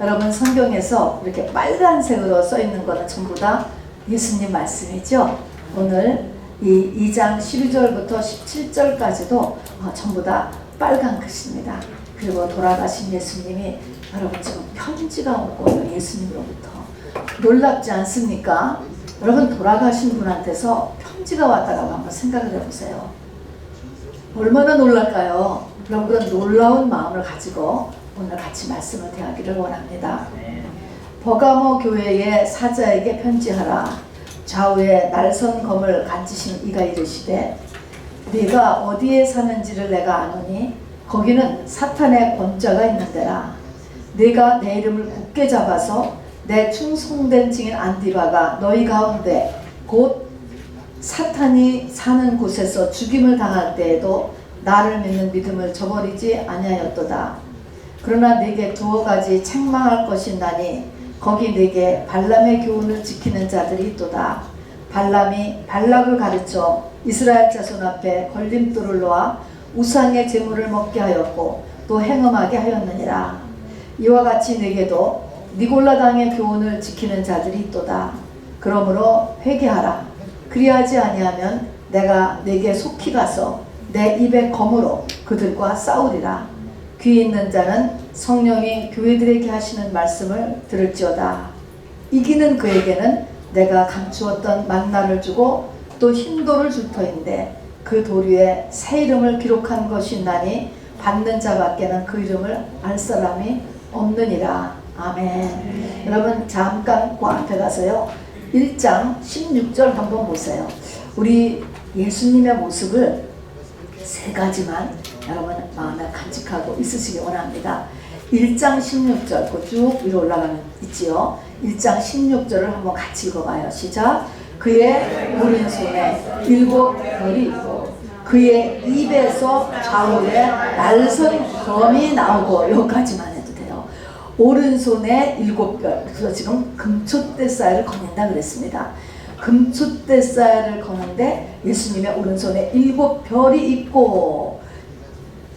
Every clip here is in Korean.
여러분 성경에서 이렇게 빨간색으로 써 있는 거는 전부 다 예수님 말씀이죠. 오늘 이 2장 12절부터 17절까지도 전부 다 빨간 글씨입니다. 그리고 돌아가신 예수님이 여러분 지금 편지가 오고 예수님으로부터 놀랍지 않습니까? 여러분 돌아가신 분한테서 편지가 왔다라고 한번 생각을 해보세요. 얼마나 놀랄까요? 여러분 그런 놀라운 마음을 가지고 오늘 같이 말씀을 대하기를 원합니다. 버가모 교회의 사자에게 편지하라. 좌우에 날선 검을 간지신 이가 이르시되 네가 어디에 사는지를 내가 아노니 거기는 사탄의 권자가 있는 데라. 네가 내 이름을 굳게 잡아서 내 충성된 증인 안디바가 너희 가운데 곧 사탄이 사는 곳에서 죽임을 당할 때에도 나를 믿는 믿음을 저버리지 아니하였도다. 그러나 네게 두어 가지 책망할 것이 있나니 거기 네게 발람의 교훈을 지키는 자들이 있도다. 발람이 발락을 가르쳐 이스라엘 자손 앞에 걸림돌을 놓아 우상의 제물을 먹게 하였고 또 행음하게 하였느니라. 이와 같이 네게도 니골라당의 교훈을 지키는 자들이 있도다. 그러므로 회개하라. 그리하지 아니하면 내가 네게 속히 가서 내 입의 검으로 그들과 싸우리라. 귀 있는 자는 성령이 교회들에게 하시는 말씀을 들을지어다. 이기는 그에게는 내가 감추었던 만나를 주고 또 흰돌을 줄 터인데 그 돌 위에 새 이름을 기록한 것이 있나니 받는 자밖에는 그 이름을 알 사람이 없느니라. 아멘. 여러분 잠깐 그 앞에 가서요 1장 16절 한번 보세요. 우리 예수님의 모습을 세 가지만 여러분 마음에 간직하고 있으시기 원합니다. 1장 16절 그 쭉 위로 올라가면 있지요. 1장 16절을 한번 같이 읽어봐요. 시작. 그의 오른손에 7별이 있고 그의 입에서 좌우에 날선 검이 나오고 여기까지만 해도 돼요. 오른손에 7별. 그래서 지금 금촛대사를 거닌다 그랬습니다. 금촛대사를 거는데 예수님의 오른손에 7별이 있고,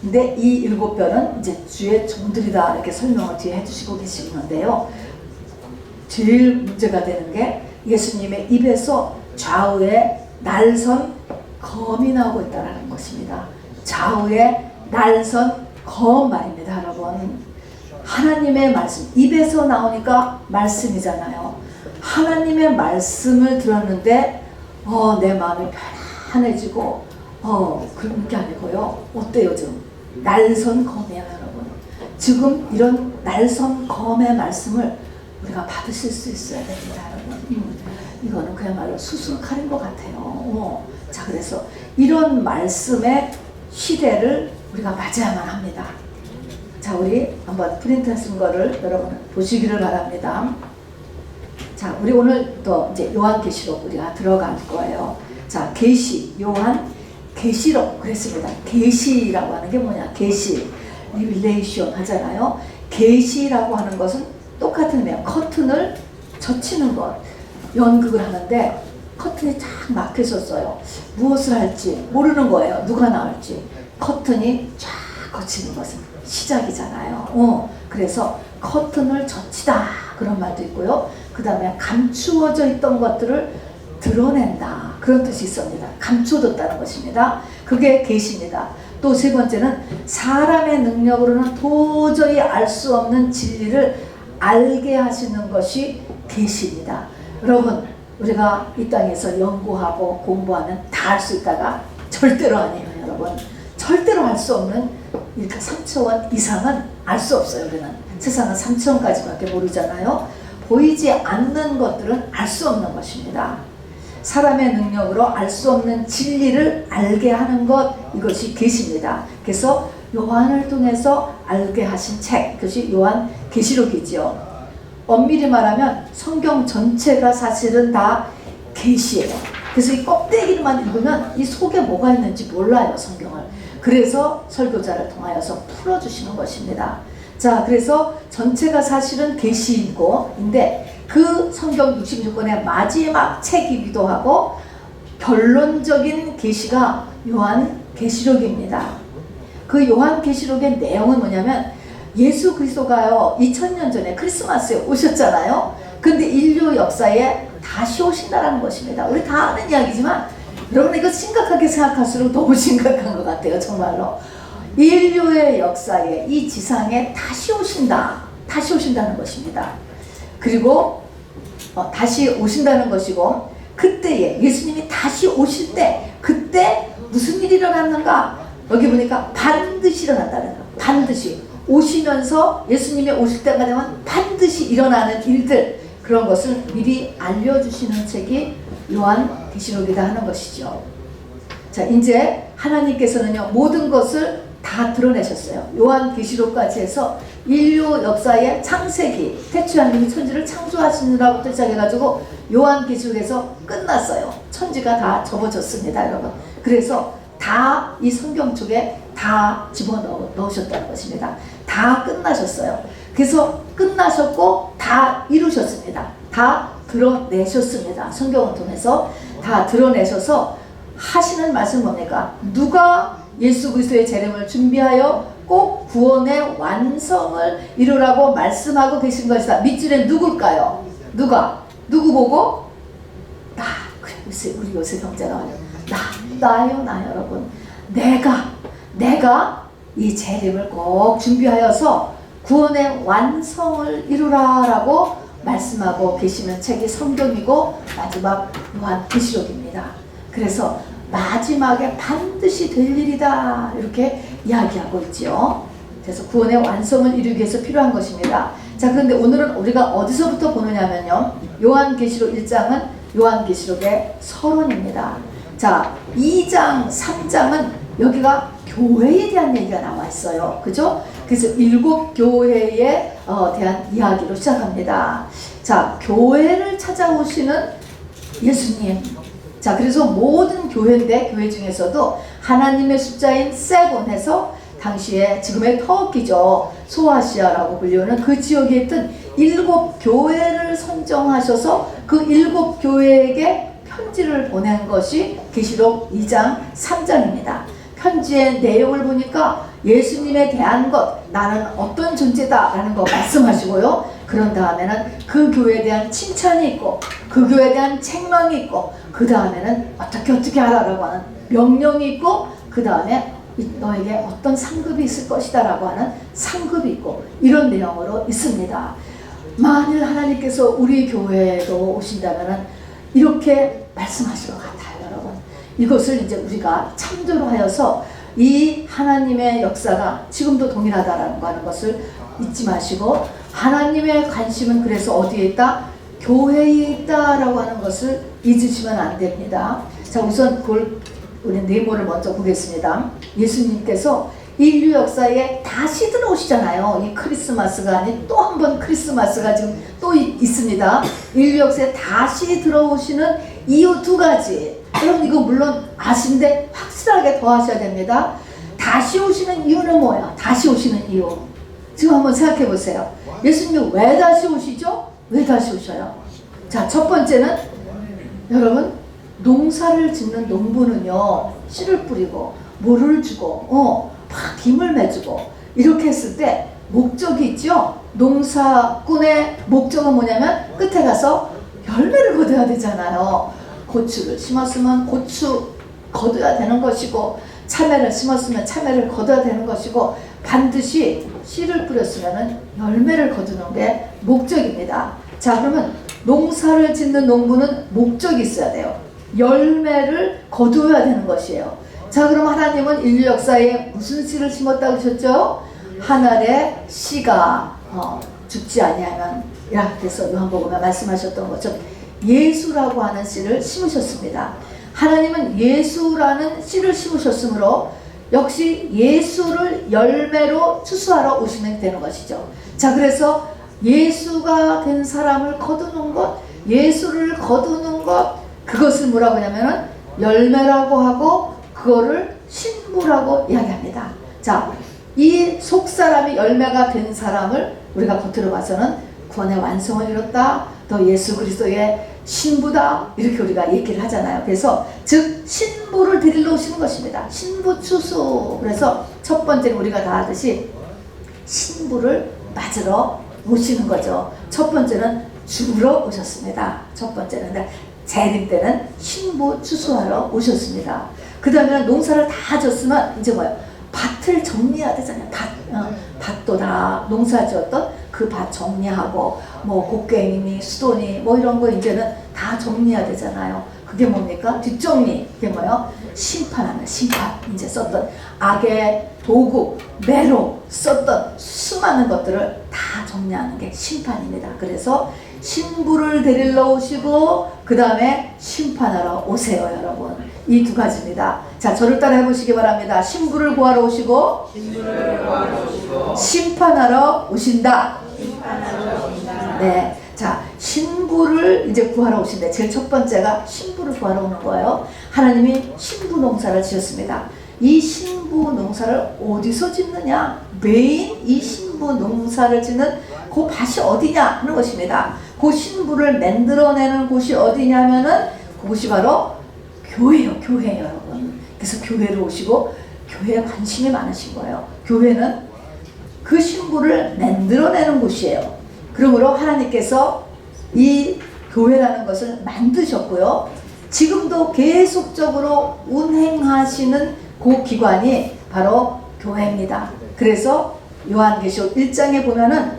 근데 이 7별은 이제 주의 종들이다 이렇게 설명을 뒤에 해주시고 계시는데요. 제일 문제가 되는 게 예수님의 입에서 좌우에 날선 검이 나오고 있다는 것입니다. 좌우에 날선 검 말입니다. 여러분 하나님의 말씀, 입에서 나오니까 말씀이잖아요. 하나님의 말씀을 들었는데 내 마음이 편안해지고 그런 게 아니고요. 어때요 지금? 날선 검이에요 여러분. 지금 이런 날선 검의 말씀을 우리가 받으실 수 있어야 됩니다 여러분. 이거는 그야말로 수술칼인 것 같아요. 자 그래서 이런 말씀의 시대를 우리가 맞이야만 합니다. 자 우리 한번 프린트 쓴 거를 여러분 보시기를 바랍니다. 자 우리 오늘 또 이제 요한계시록 우리가 들어갈 거예요. 자 계시 요한 계시록 그랬습니다. 계시라고 하는 게 뭐냐? 계시 리빌레이션 하잖아요. 계시라고 하는 것은 똑같은 의미예요. 커튼을 젖히는 것. 연극을 하는데 커튼이 쫙 막혀 있었어요. 무엇을 할지 모르는 거예요. 누가 나올지. 커튼이 쫙 거치는 것은 시작이잖아요. 그래서 커튼을 젖히다 그런 말도 있고요. 그 다음에 감추어져 있던 것들을 드러낸다 그런 뜻이 있습니다. 감춰뒀다는 것입니다. 그게 계시입니다. 또 세 번째는 사람의 능력으로는 도저히 알 수 없는 진리를 알게 하시는 것이 계시입니다. 여러분 우리가 이 땅에서 연구하고 공부하면 다 알 수 있다가 절대로 아니에요 여러분. 절대로 알 수 없는 이렇게 3차원 이상은 알 수 없어요. 우리는 세상은 3차원까지밖에 모르잖아요. 보이지 않는 것들은 알 수 없는 것입니다. 사람의 능력으로 알 수 없는 진리를 알게 하는 것, 이것이 계시입니다. 그래서 요한을 통해서 알게 하신 책, 그것이 요한 계시록이지요. 엄밀히 말하면 성경 전체가 사실은 다 계시예요. 그래서 이 껍데기만 읽으면 이 속에 뭐가 있는지 몰라요 성경을. 그래서 설교자를 통하여서 풀어주시는 것입니다. 자 그래서 전체가 사실은 계시이고 인데 그 성경 66권의 마지막 책이기도 하고 결론적인 계시가 요한 계시록입니다. 그 요한 계시록의 내용은 뭐냐면 예수 그리스도가요 2000년 전에 크리스마스에 오셨잖아요. 근데 인류 역사에 다시 오신다라는 것입니다. 우리 다 아는 이야기지만 여러분 이거 심각하게 생각할수록 너무 심각한 것 같아요. 정말로 인류의 역사에 이 지상에 다시 오신다는 것입니다. 그리고 다시 오신다는 것이고, 그때에 예수님이 다시 오실 때 그때 무슨 일이 일어났는가? 여기 보니까 반드시 일어난다는 거예요. 반드시 오시면서 예수님이 오실 때가 되면 반드시 일어나는 일들, 그런 것을 미리 알려주시는 책이 요한계시록이다 하는 것이죠. 자, 이제 하나님께서는요 모든 것을 다 드러내셨어요. 요한계시록까지 해서 인류 역사의 창세기, 태초에 하나님이 천지를 창조하시느라부터 시작해가지고 요한계시록에서 끝났어요. 천지가 다 접어졌습니다, 여러분. 그래서 다 이 성경 쪽에 다 집어넣으셨다는 것입니다. 다 끝나셨어요. 그래서 끝나셨고 다 이루셨습니다. 다 드러내셨습니다. 성경을 통해서 다 드러내셔서 하시는 말씀 뭡니까? 누가 예수 그리스도의 재림을 준비하여 꼭 구원의 완성을 이루라고 말씀하고 계신 것이다. 밑줄에 누굴까요? 누구 보고? 나. 우리 요새 경제가 나요 여러분. 내가 이 재림을 꼭 준비하여서 구원의 완성을 이루라라고 말씀하고 계시는 책이 성경이고 마지막 요한계시록입니다. 그래서 마지막에 반드시 될 일이다 이렇게 이야기하고 있죠. 그래서 구원의 완성을 이루기 위해서 필요한 것입니다. 자, 그런데 오늘은 우리가 어디서부터 보느냐면요, 요한계시록 1장은 요한계시록의 서론입니다. 자, 2장 3장은 여기가 교회에 대한 얘기가 나와 있어요. 그죠? 그래서 7교회에 대한 이야기로 시작합니다. 자, 교회를 찾아오시는 예수님. 자, 그래서 모든 교회인데, 교회 중에서도 하나님의 숫자인 세븐에서 당시에 지금의 터키죠, 소아시아라고 불리우는 그 지역에 있던 7교회를 선정하셔서 그 7교회에게 편지를 보낸 것이 계시록 2장 3장입니다. 편지의 내용을 보니까 예수님에 대한 것, 나는 어떤 존재다 라는 거 말씀하시고요. 그런 다음에는 그 교회에 대한 칭찬이 있고, 그 교회에 대한 책망이 있고, 그 다음에는 어떻게 하라라고 하는 명령이 있고, 그 다음에 너에게 어떤 상급이 있을 것이다 라고 하는 상급이 있고, 이런 내용으로 있습니다. 만일 하나님께서 우리 교회에도 오신다면 이렇게 말씀하실 것 같아요, 여러분. 이것을 이제 우리가 참조로 하여서 이 하나님의 역사가 지금도 동일하다라는 거 하는 것을 잊지 마시고, 하나님의 관심은 그래서 어디에 있다? 교회에 있다라고 하는 것을 잊으시면 안 됩니다. 자, 우선 우리 네모를 먼저 보겠습니다. 예수님께서 인류 역사에 다시 들어오시잖아요. 이 크리스마스가 아닌 또 한 번 크리스마스가 지금 또 있습니다. 인류 역사에 다시 들어오시는 이유 2가지. 여러분 이거 물론 아신데 확실하게 더 하셔야 됩니다. 다시 오시는 이유는 뭐야? 다시 오시는 이유. 지금 한번 생각해 보세요. 예수님이 왜 다시 오시죠? 왜 다시 오셔요? 자, 첫 번째는 여러분, 농사를 짓는 농부는요, 씨를 뿌리고 물을 주고 막 김을 매주고 이렇게 했을 때 목적이 있죠. 농사꾼의 목적은 뭐냐면 끝에 가서 열매를 거둬야 되잖아요. 고추를 심었으면 고추 거둬야 되는 것이고, 참외를 심었으면 참외를 거둬야 되는 것이고, 반드시 씨를 뿌렸으면 열매를 거두는 게 목적입니다. 자, 그러면 농사를 짓는 농부는 목적이 있어야 돼요. 열매를 거두어야 되는 것이에요. 자, 그럼 하나님은 인류 역사에 무슨 씨를 심었다고 하셨죠? 하늘의 씨가 죽지 아니하면 이라 그래서 요한복음에 말씀하셨던 것처럼 예수라고 하는 씨를 심으셨습니다. 하나님은 예수라는 씨를 심으셨으므로 역시 예수를 열매로 추수하러 오시면 되는 것이죠. 자, 그래서 예수가 된 사람을 거두는 것, 예수를 거두는 것, 그것을 뭐라고 하냐면은 열매라고 하고, 그거를 신부라고 이야기합니다. 자, 이 속사람이 열매가 된 사람을 우리가 겉으로 봐서는 구원의 완성을 이뤘다, 또 예수 그리스도의 신부다, 이렇게 우리가 얘기를 하잖아요. 그래서 즉 신부를 데리러 오시는 것입니다. 신부 추수. 그래서 첫 번째는 우리가 다 하듯이 신부를 맞으러 오시는 거죠. 첫 번째는 주러 오셨습니다. 첫 번째는 재림 때는 신부 추수하러 오셨습니다. 그 다음에 농사를 다 졌으면 이제 뭐예요? 밭을 정리해야 되잖아요. 밭도 다 농사 지었던 그 밭 정리하고 뭐 곡괭이니 수도니 뭐 이런 거 이제는 다 정리해야 되잖아요. 그게 뭡니까? 뒷정리. 그게 뭐예요? 심판하는 심판. 이제 썼던 악의 도구, 매로 썼던 수많은 것들을 다 정리하는 게 심판입니다. 그래서 신부를 데리러 오시고 그 다음에 심판하러 오세요, 여러분. 이 두 가지입니다. 자, 저를 따라 해보시기 바랍니다. 신부를 구하러 오시고, 심판하러 오신다. 네, 자, 신부를 이제 구하러 오신다. 제일 첫 번째가 신부를 구하러 오는 거예요. 하나님이 신부 농사를 지었습니다. 이 신부 농사를 어디서 짓느냐? 메인 이 신부 농사를 짓는 그 밭이 어디냐 하는 것입니다. 그 신부를 만들어내는 곳이 어디냐면은 그곳이 바로 교회요, 교회 여러분. 그래서 교회를 오시고 교회에 관심이 많으신 거예요. 교회는 그 신부를 만들어내는 곳이에요. 그러므로 하나님께서 이 교회라는 것을 만드셨고요. 지금도 계속적으로 운행하시는 그 기관이 바로 교회입니다. 그래서 요한계시록 1장에 보면은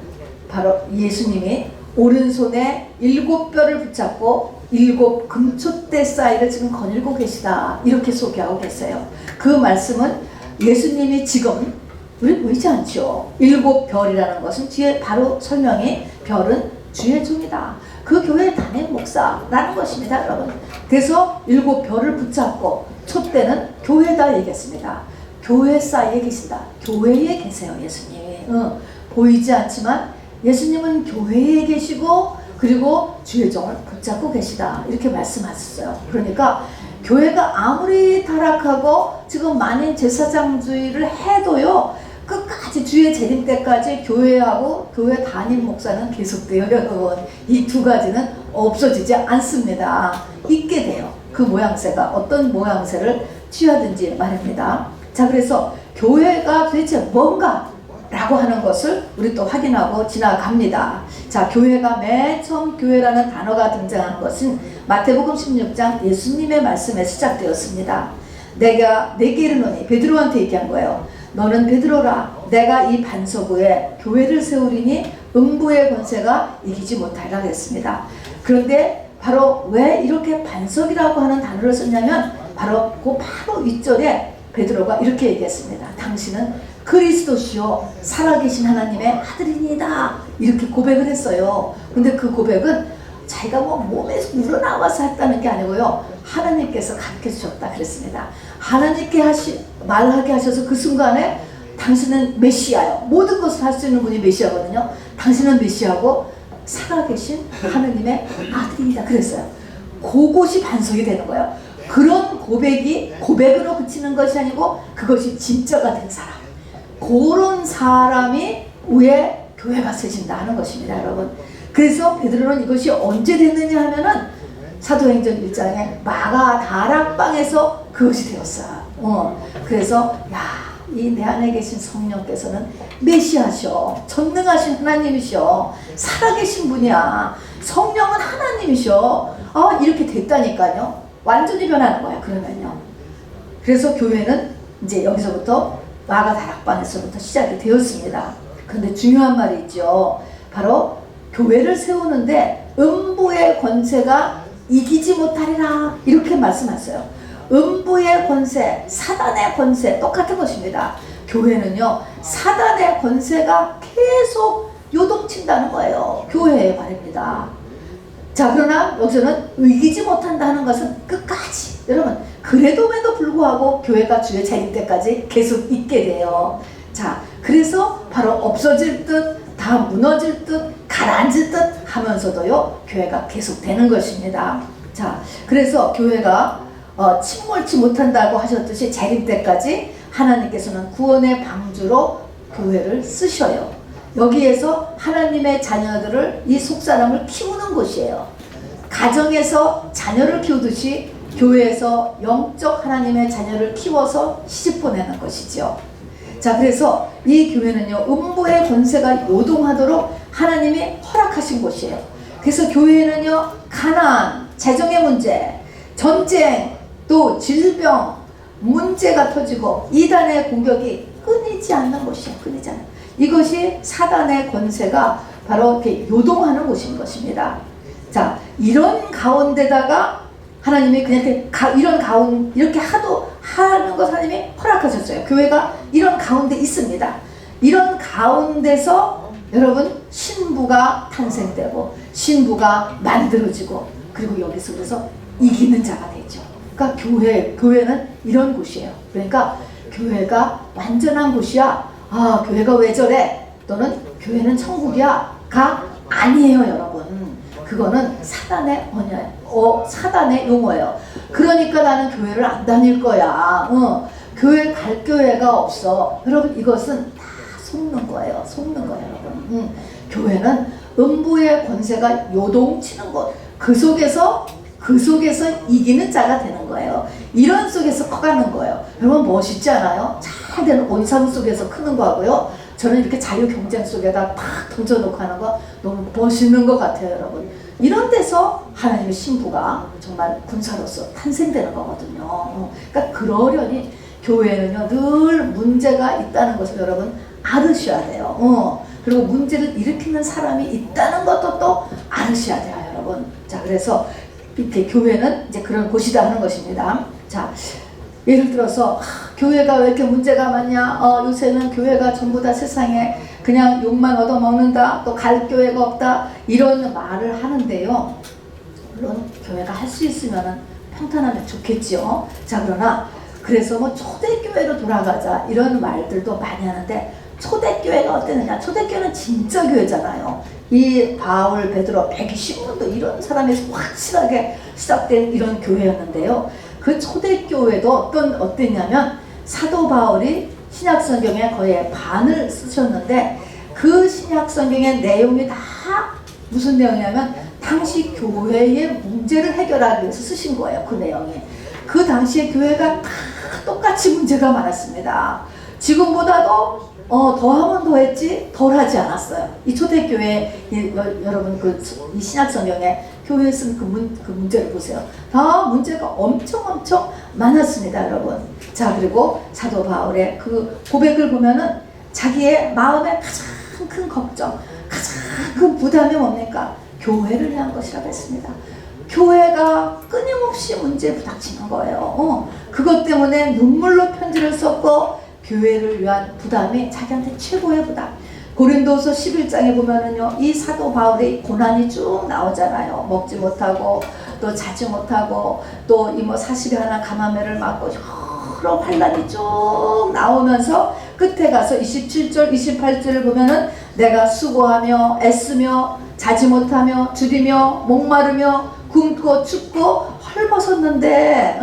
바로 예수님이 오른손에 7뼈를 붙잡고 7 금촛대 사이를 지금 거닐고 계시다. 이렇게 소개하고 계세요. 그 말씀은 예수님이 지금 우리 보이지 않죠? 7별이라는 것은 뒤에 바로 설명이 별은 주의 종이다. 그 교회 담임 목사라는 것입니다, 여러분. 그래서 7별을 붙잡고 촛대는 교회다 얘기했습니다. 교회 사이에 계신다. 교회에 계세요, 예수님이. 보이지 않지만 예수님은 교회에 계시고 그리고 주의 종을 붙잡고 계시다. 이렇게 말씀하셨어요. 그러니까 교회가 아무리 타락하고 지금 만인 제사장주의를 해도요, 끝까지 주의 재림 때까지 교회하고 교회 담임 목사는 계속돼요, 여러분. 이 두 가지는 없어지지 않습니다. 있게 돼요. 그 모양새가 어떤 모양새를 취하든지 말입니다. 자, 그래서 교회가 도대체 뭔가? 라고 하는 것을 우리 또 확인하고 지나갑니다. 자, 교회가 맨 처음 교회라는 단어가 등장한 것은 마태복음 16장 예수님의 말씀에 시작되었습니다. 내가 내게 이르노니, 베드로한테 얘기한 거예요. 너는 베드로라. 내가 이 반석 위에 교회를 세우리니 음부의 권세가 이기지 못하리라 했습니다. 그런데 바로 왜 이렇게 반석이라고 하는 단어를 썼냐면 바로 그 바로 윗절에 베드로가 이렇게 얘기했습니다. 당신은 그리스도시요 살아계신 하나님의 아들이니다. 이렇게 고백을 했어요. 근데 그 고백은 자기가 뭐 몸에서 우러나와서 했다는 게 아니고요. 하나님께서 가르쳐 주셨다 그랬습니다. 하나님께 말하게 하셔서 그 순간에 당신은 메시아요. 모든 것을 할 수 있는 분이 메시아거든요. 당신은 메시아고 살아계신 하나님의 아들이다 그랬어요. 그것이 반석이 되는 거예요. 그런 고백이 고백으로 그치는 것이 아니고 그것이 진짜가 된 사람, 그런 사람이 위에 교회가 세진다 하는 것입니다, 여러분. 그래서 베드로는 이것이 언제 됐느냐 하면은 사도행전 1장에 마가 다락방에서 그것이 되었어요. 그래서 이 내 안에 계신 성령께서는 메시아셔, 전능하신 하나님이셔, 살아계신 분이야. 성령은 하나님이셔. 이렇게 됐다니까요. 완전히 변하는 거야, 그러면요. 그래서 교회는 이제 여기서부터 마가 다락방에서부터 시작이 되었습니다. 그런데 중요한 말이 있죠. 바로 교회를 세우는데 음부의 권세가 이기지 못하리라 이렇게 말씀하셨어요. 음부의 권세, 사단의 권세 똑같은 것입니다. 교회는요, 사단의 권세가 계속 요동친다는 거예요. 교회의 말입니다. 자, 그러나 여기서는 이기지 못한다는 것은 끝까지, 여러분, 그래도에도 불구하고 교회가 주의 재림 때까지 계속 있게 돼요. 자, 그래서 바로 없어질 듯, 다 무너질 듯, 가라앉을 듯 하면서도요, 교회가 계속 되는 것입니다. 자, 그래서 교회가 침몰치 못한다고 하셨듯이 재림 때까지 하나님께서는 구원의 방주로 교회를 쓰셔요. 여기에서 하나님의 자녀들을, 이 속사람을 키우는 곳이에요. 가정에서 자녀를 키우듯이 교회에서 영적 하나님의 자녀를 키워서 시집 보내는 것이죠. 자, 그래서 이 교회는요, 음부의 권세가 요동하도록 하나님이 허락하신 곳이에요. 그래서 교회는요, 가난, 재정의 문제, 전쟁, 또 질병, 문제가 터지고 이단의 공격이 끊이지 않는 곳이에요. 끊이지 않는. 이것이 사단의 권세가 바로 이렇게 요동하는 곳인 것입니다. 자, 이런 가운데다가 하나님이 그냥 이렇게 하는 것 하나님이 허락하셨어요. 교회가 이런 가운데 있습니다. 이런 가운데서 여러분 신부가 탄생되고 신부가 만들어지고 그리고 여기서 그래서 이기는 자가 되죠. 그러니까 교회는 이런 곳이에요. 그러니까 교회가 완전한 곳이야. 아, 교회가 왜 저래? 또는 교회는 천국이야.가 아니에요, 여러분. 그거는 사단의 사단의 용어예요. 그러니까 나는 교회를 안 다닐 거야. 교회 갈 교회가 없어. 여러분, 이것은 다 속는 거예요. 속는 거예요, 여러분. 교회는 음부의 권세가 요동치는 곳. 그 속에서 이기는 자가 되는 거예요. 이런 속에서 커가는 거예요. 여러분, 멋있지 않아요? 잘 되는 온상 속에서 크는 거하고요. 저는 이렇게 자유 경쟁 속에다 탁 던져놓고 하는 거 너무 멋있는 것 같아요, 여러분. 이런 데서 하나님의 신부가 정말 군사로서 탄생되는 거거든요. 그러니까 그러려니 교회는요, 늘 문제가 있다는 것을 여러분 알으셔야 돼요. 그리고 문제를 일으키는 사람이 있다는 것도 또 알으셔야 돼요, 여러분. 자, 그래서 이렇게 교회는 이제 그런 곳이다 하는 것입니다. 자, 예를 들어서 교회가 왜 이렇게 문제가 많냐? 요새는 교회가 전부 다 세상에 그냥 욕만 얻어먹는다. 또 갈 교회가 없다. 이런 말을 하는데요. 물론 교회가 할 수 있으면 평탄하면 좋겠죠. 자, 그러나 그래서 뭐 초대교회로 돌아가자 이런 말들도 많이 하는데 초대교회가 어땠느냐? 초대교회는 진짜 교회잖아요. 이 바울, 베드로, 백이, 시몬도 이런 사람에서 확실하게 시작된 이런 교회였는데요. 그 초대교회도 어땠냐면 사도 바울이 신약성경에 거의 반을 쓰셨는데 그 신약성경의 내용이 다 무슨 내용이냐면 당시 교회의 문제를 해결하기 위해서 쓰신 거예요. 그 내용이. 그 당시에 교회가 다 똑같이 문제가 많았습니다. 지금보다도 더하면 더했지 덜 하지 않았어요. 이 초대교회 여러분 이 신약성경에 교회에 쓴 그 문제를 보세요. 다 문제가 엄청 많았습니다, 여러분. 자, 그리고 사도 바울의 그 고백을 보면은 자기의 마음에 가장 큰 걱정, 가장 큰 부담이 뭡니까? 교회를 위한 것이라고 했습니다. 교회가 끊임없이 문제에 부닥치는 거예요. 그것 때문에 눈물로 편지를 썼고 교회를 위한 부담이 자기한테 최고의 부담. 고린도서 11장에 보면은요, 이 사도 바울의 고난이 쭉 나오잖아요. 먹지 못하고 또 자지 못하고 또 이 뭐 40여 하나 가마매를 맞고 여러 환란이 쭉 나오면서 끝에 가서 27절 28절을 보면은 내가 수고하며 애쓰며 자지 못하며 줄이며 목마르며 굶고 춥고 헐벗었는데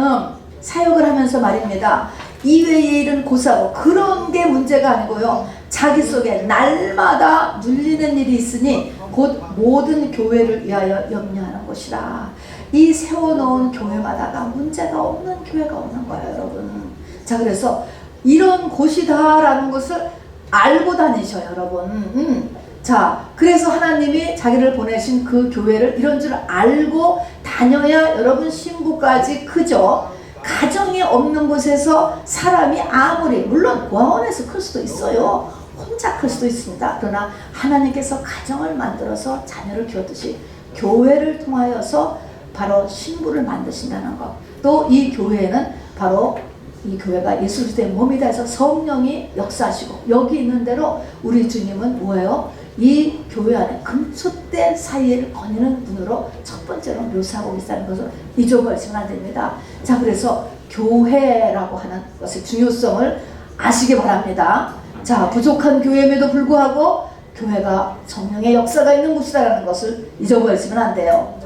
사역을 하면서 말입니다. 이외의 일은 고사하고 그런 게 문제가 아니고요. 자기 속에 날마다 눌리는 일이 있으니 곧 모든 교회를 위하여 염려하는 것이라. 이 세워놓은 교회마다가 문제가 없는 교회가 없는 거예요, 여러분. 자, 그래서 이런 곳이다라는 것을 알고 다니셔요, 여러분. 자, 그래서 하나님이 자기를 보내신 그 교회를 이런 줄 알고 다녀야 여러분 신부까지 크죠. 가정이 없는 곳에서 사람이 아무리 물론 고아원에서 클 수도 있어요. 혼자 클 수도 있습니다. 그러나 하나님께서 가정을 만들어서 자녀를 키웠듯이 교회를 통하여서 바로 신부를 만드신다는 것. 또 이 교회는 바로 이 교회가 예수 그리스도의 몸이다 해서 성령이 역사하시고 여기 있는 대로 우리 주님은 뭐예요? 이 교회 안에 금숫대 사이를 거니는 분으로 첫 번째로 묘사하고 있다는 것을 잊어버리시면 안 됩니다. 자, 그래서 교회라고 하는 것의 중요성을 아시기 바랍니다. 자, 부족한 교회임에도 불구하고 교회가 성령의 역사가 있는 곳이라는 것을 잊어버리시면 안 돼요.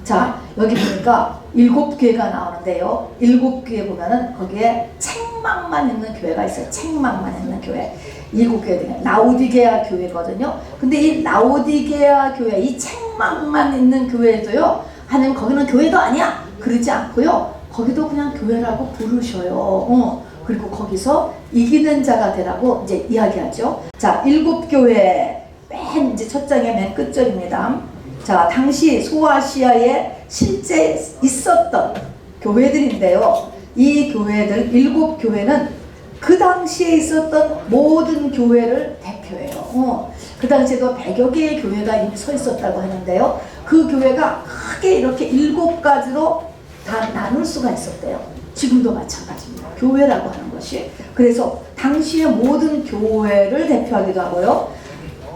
자, 여기 보니까 7교회가 나오는데요. 7교회 보면은 거기에 책망만 있는 교회가 있어요. 책망만 있는 교회. 7교회 중에 라오디게아 교회거든요. 근데 이 라오디게아 교회, 이 책망만 있는 교회도요. 하나님 거기는 교회도 아니야. 그러지 않고요. 거기도 그냥 교회라고 부르셔요. 그리고 거기서 이기는 자가 되라고 이제 이야기하죠. 자, 7교회 맨 이제 첫 장의 맨 끝절입니다. 자, 당시 소아시아에 실제 있었던 교회들인데요. 이 교회들 7교회는 그 당시에 있었던 모든 교회를 대표해요. 그 당시에도 100여 개의 교회가 이미 서 있었다고 하는데요. 그 교회가 크게 이렇게 7가지로 다 나눌 수가 있었대요. 지금도 마찬가지입니다. 교회라고 하는 것이. 그래서 당시의 모든 교회를 대표하기도 하고요.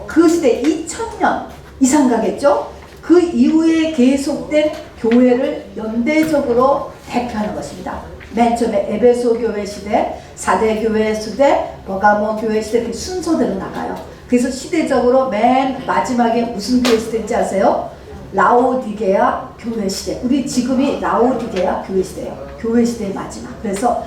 그 시대 2000년 이상 가겠죠? 그 이후에 계속된 교회를 연대적으로 대표하는 것입니다. 맨 처음에 에베소 교회 시대, 4대 교회 시대, 버가모 교회 시대 그 순서대로 나가요. 그래서 시대적으로 맨 마지막에 무슨 교회 시대인지 아세요? 라오디게아 교회 시대. 우리 지금이 라오디게아 교회 시대예요. 교회 시대의 마지막. 그래서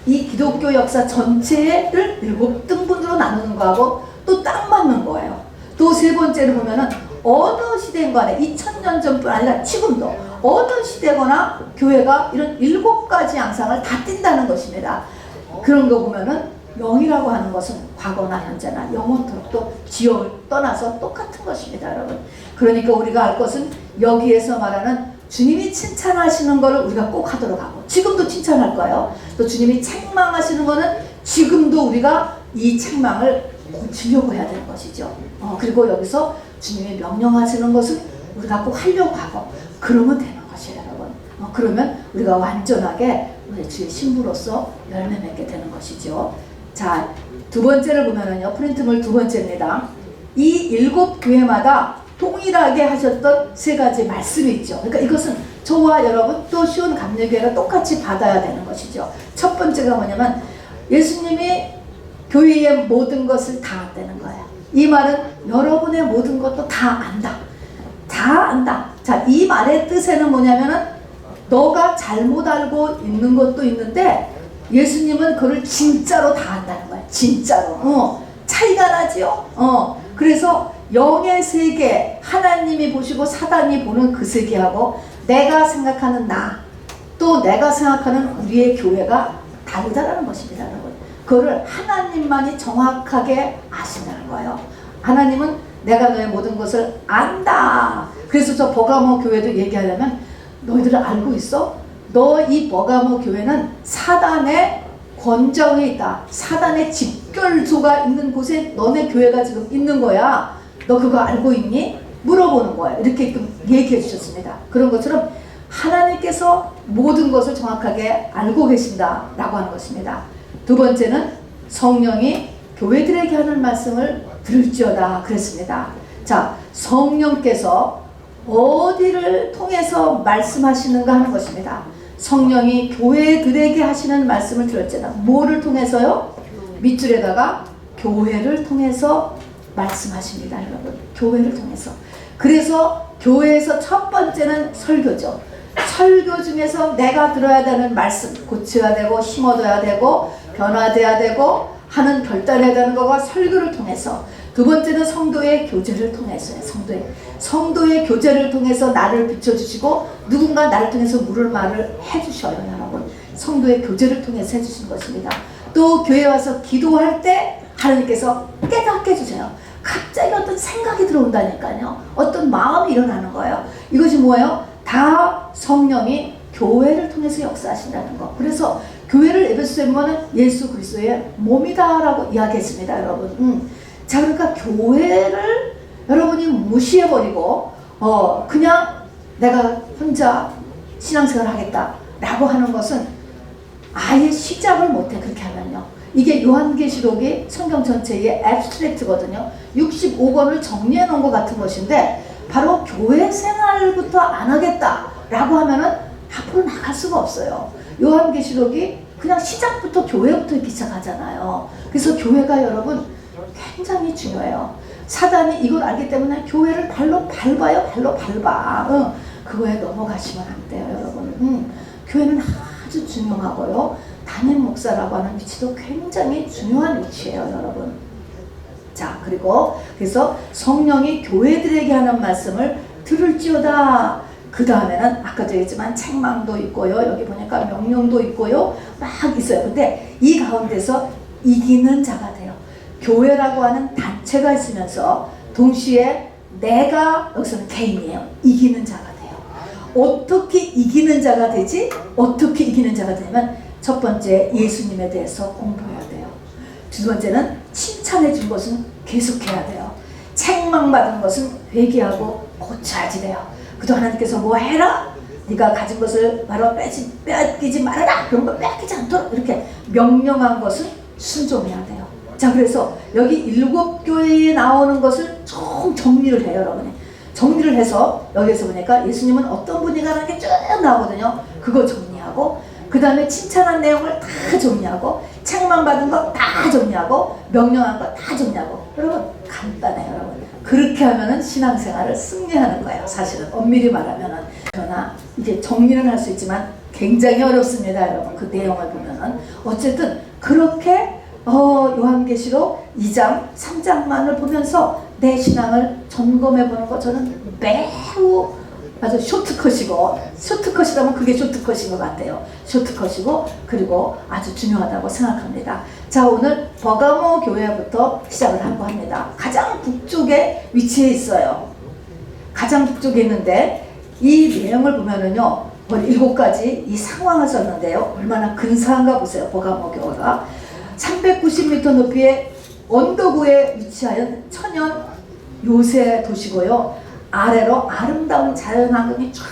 이 기독교 역사 전체를 7등분으로 나누는 거하고 또 딱 맞는 거예요. 또 세 번째로 보면은 어느 시대인 간에 2000년 전뿐 아니라 지금도 어느 시대거나 교회가 이런 7가지 양상을 다 띈다는 것입니다. 그런 거 보면은 영이라고 하는 것은 과거나 현재나 영원토록 또 지옥을 떠나서 똑같은 것입니다, 여러분. 그러니까 우리가 알 것은 여기에서 말하는 주님이 칭찬하시는 것을 우리가 꼭 하도록 하고, 지금도 칭찬할 거예요. 또 주님이 책망하시는 것은 지금도 우리가 이 책망을 고치려고 해야 되는 것이죠. 그리고 여기서 주님이 명령하시는 것은 우리가 꼭 하려고 하고, 그러면 되는 것이에요, 여러분. 그러면 우리가 완전하게 우리 주의 신부로서 열매 맺게 되는 것이죠. 자, 두 번째를 보면은요, 프린트물 두 번째입니다. 이 7교회마다 동일하게 하셨던 3가지 말씀이 있죠. 그러니까 이것은 저와 여러분 또 시온 감리교회가 똑같이 받아야 되는 것이죠. 첫 번째가 뭐냐면 예수님이 교회의 모든 것을 다 안다는 거예요. 이 말은 여러분의 모든 것도 다 안다. 다 안다. 자, 이 말의 뜻에는 뭐냐면은 너가 잘못 알고 있는 것도 있는데 예수님은 그걸 진짜로 다 안다는 거예요. 진짜로. 차이가 나지요. 그래서 영의 세계, 하나님이 보시고 사단이 보는 그 세계하고 내가 생각하는 나, 또 내가 생각하는 우리의 교회가 다르다는 것입니다, 여러분. 그거를 하나님만이 정확하게 아신다는 거예요. 하나님은 내가 너의 모든 것을 안다. 그래서 저 버가모 교회도 얘기하려면 너희들은 알고 있어? 너 이 버가모 교회는 사단의 권정에 있다. 사단의 집결소가 있는 곳에 너네 교회가 지금 있는 거야. 너 그거 알고 있니? 물어보는 거예요. 이렇게 얘기해 주셨습니다. 그런 것처럼 하나님께서 모든 것을 정확하게 알고 계신다라고 하는 것입니다. 두 번째는 성령이 교회들에게 하는 말씀을 들을지어다 그랬습니다. 자, 성령께서 어디를 통해서 말씀하시는가 하는 것입니다. 성령이 교회들에게 하시는 말씀을 들을지어다. 뭐를 통해서요? 밑줄에다가 교회를 통해서 말씀하십니다, 여러분. 교회를 통해서. 그래서 교회에서 첫 번째는 설교죠. 설교 중에서 내가 들어야 되는 말씀, 고쳐야 되고 심어둬야 되고 변화돼야 되고 하는 결단해야 되는 거가 설교를 통해서. 두 번째는 성도의 교제를 통해서요. 성도의 교제를 통해서 나를 비춰주시고 누군가 나를 통해서 물을 말을 해주셔요, 여러분. 성도의 교제를 통해서 해주신 것입니다. 또 교회 와서 기도할 때 하나님께서 깨닫게 해주세요. 갑자기 어떤 생각이 들어온다니까요. 어떤 마음이 일어나는 거예요. 이것이 뭐예요? 다 성령이 교회를 통해서 역사하신다는 거. 그래서 교회를 에베소서에 보면 예수 그리스도의 몸이다라고 이야기했습니다, 여러분. 자, 그러니까 교회를 여러분이 무시해버리고 그냥 내가 혼자 신앙생활을 하겠다라고 하는 것은 아예 시작을 못해. 그렇게 하면요. 이게 요한계시록이 성경 전체의 앱스트랙트거든요. 65권을 정리해 놓은 것 같은 것인데 바로 교회 생활부터 안 하겠다라고 하면은 앞으로 나갈 수가 없어요. 요한계시록이 그냥 시작부터 교회부터 이렇게 시작하잖아요. 그래서 교회가 여러분 굉장히 중요해요. 사단이 이걸 알기 때문에 교회를 발로 밟아요. 발로 밟아. 그거에 넘어가시면 안 돼요, 여러분. 교회는 아주 중요하고요. 담임 목사라고 하는 위치도 굉장히 중요한 위치예요, 여러분. 자, 그리고 그래서 성령이 교회들에게 하는 말씀을 들을지어다. 그 다음에는 아까도 얘기했지만 책망도 있고요. 여기 보니까 명령도 있고요. 막 있어요. 근데 이 가운데서 이기는 자가 돼요. 교회라고 하는 단체가 있으면서 동시에 내가 여기서는 개인이에요. 이기는 자가 돼요. 어떻게 이기는 자가 되지? 어떻게 이기는 자가 되냐면 첫 번째 예수님에 대해서 공부해야 돼요. 두 번째는 칭찬해 준 것은 계속해야 돼요. 책망받은 것은 회개하고 고쳐야지 돼요. 그도 하나님께서 뭐 해라? 네가 가진 것을 바로 빼앗기지 말아라. 그런 거 빼앗기지 않도록 이렇게 명령한 것은 순종해야 돼요. 자, 그래서 여기 일곱 교회에 나오는 것을 총 정리를 해요, 여러분이. 정리를 해서 여기서 보니까 예수님은 어떤 분이라는 게 쭉 나오거든요. 그거 정리하고 그 다음에 칭찬한 내용을 다 정리하고 책망받은 거 다 정리하고 명령한 거 다 정리하고. 여러분 간단해요, 여러분. 그렇게 하면은 신앙생활을 승리하는 거예요. 사실은 엄밀히 말하면은. 그러나 이게 정리는 할 수 있지만 굉장히 어렵습니다, 여러분. 그 내용을 보면은 어쨌든 그렇게 요한계시록 2장 3장만을 보면서 내 신앙을 점검해 보는 거 저는 매우 아주 쇼트컷이라면 그게 쇼트컷인 것 같아요. 쇼트컷이고 그리고 아주 중요하다고 생각합니다. 자, 오늘 버가모 교회부터 시작을 하고 합니다. 가장 북쪽에 위치해 있어요. 가장 북쪽에 있는데 이 내용을 보면은요 7가지 이 상황을 썼는데요. 얼마나 근사한가 보세요. 버가모 교회가 390m 높이의 언덕 위에 위치하여 천연 요새 도시고요. 아래로 아름다운 자연환경이 쫙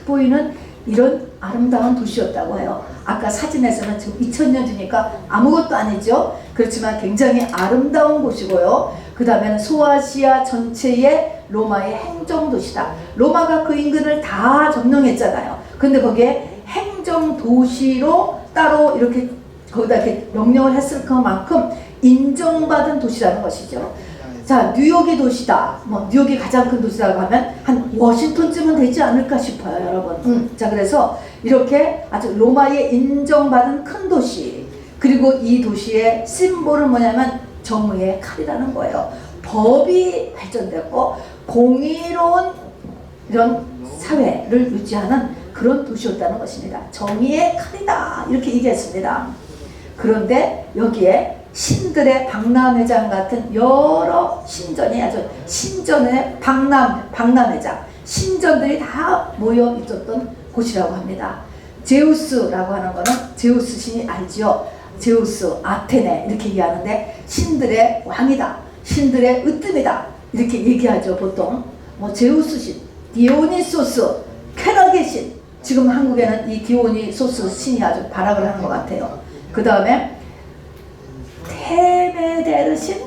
보이는 이런 아름다운 도시였다고 해요. 아까 사진에서는 지금 2000년 전이니까 아무것도 아니죠. 그렇지만 굉장히 아름다운 곳이고요. 그 다음에는 소아시아 전체의 로마의 행정도시다. 로마가 그 인근을 다 점령했잖아요. 근데 거기에 행정도시로 따로 이렇게 거기다 이렇게 명령을 했을 것만큼 인정받은 도시라는 것이죠. 자, 뉴욕이 도시다. 뭐 뉴욕이 가장 큰 도시라고 하면 한 워싱턴쯤은 되지 않을까 싶어요, 여러분. 자, 그래서 이렇게 아주 로마의 인정받은 큰 도시. 그리고 이 도시의 심볼은 뭐냐면 정의의 칼이라는 거예요. 법이 발전됐고 공의로운 이런 사회를 유지하는 그런 도시였다는 것입니다. 정의의 칼이다. 이렇게 얘기했습니다. 그런데 여기에 신들의 박람회장 같은 여러 신전이 아주 신전의 박람회장 신전들이 다 모여 있었던 곳이라고 합니다. 제우스라고 하는 거는 제우스 신이 알지요. 제우스, 아테네 이렇게 얘기하는데 신들의 왕이다. 신들의 으뜸이다. 이렇게 얘기하죠. 보통 뭐 제우스 신, 디오니소스, 쾌락의 신. 지금 한국에는 이 디오니소스 신이 아주 발악을 하는 것 같아요. 그 다음에 테메데르 신,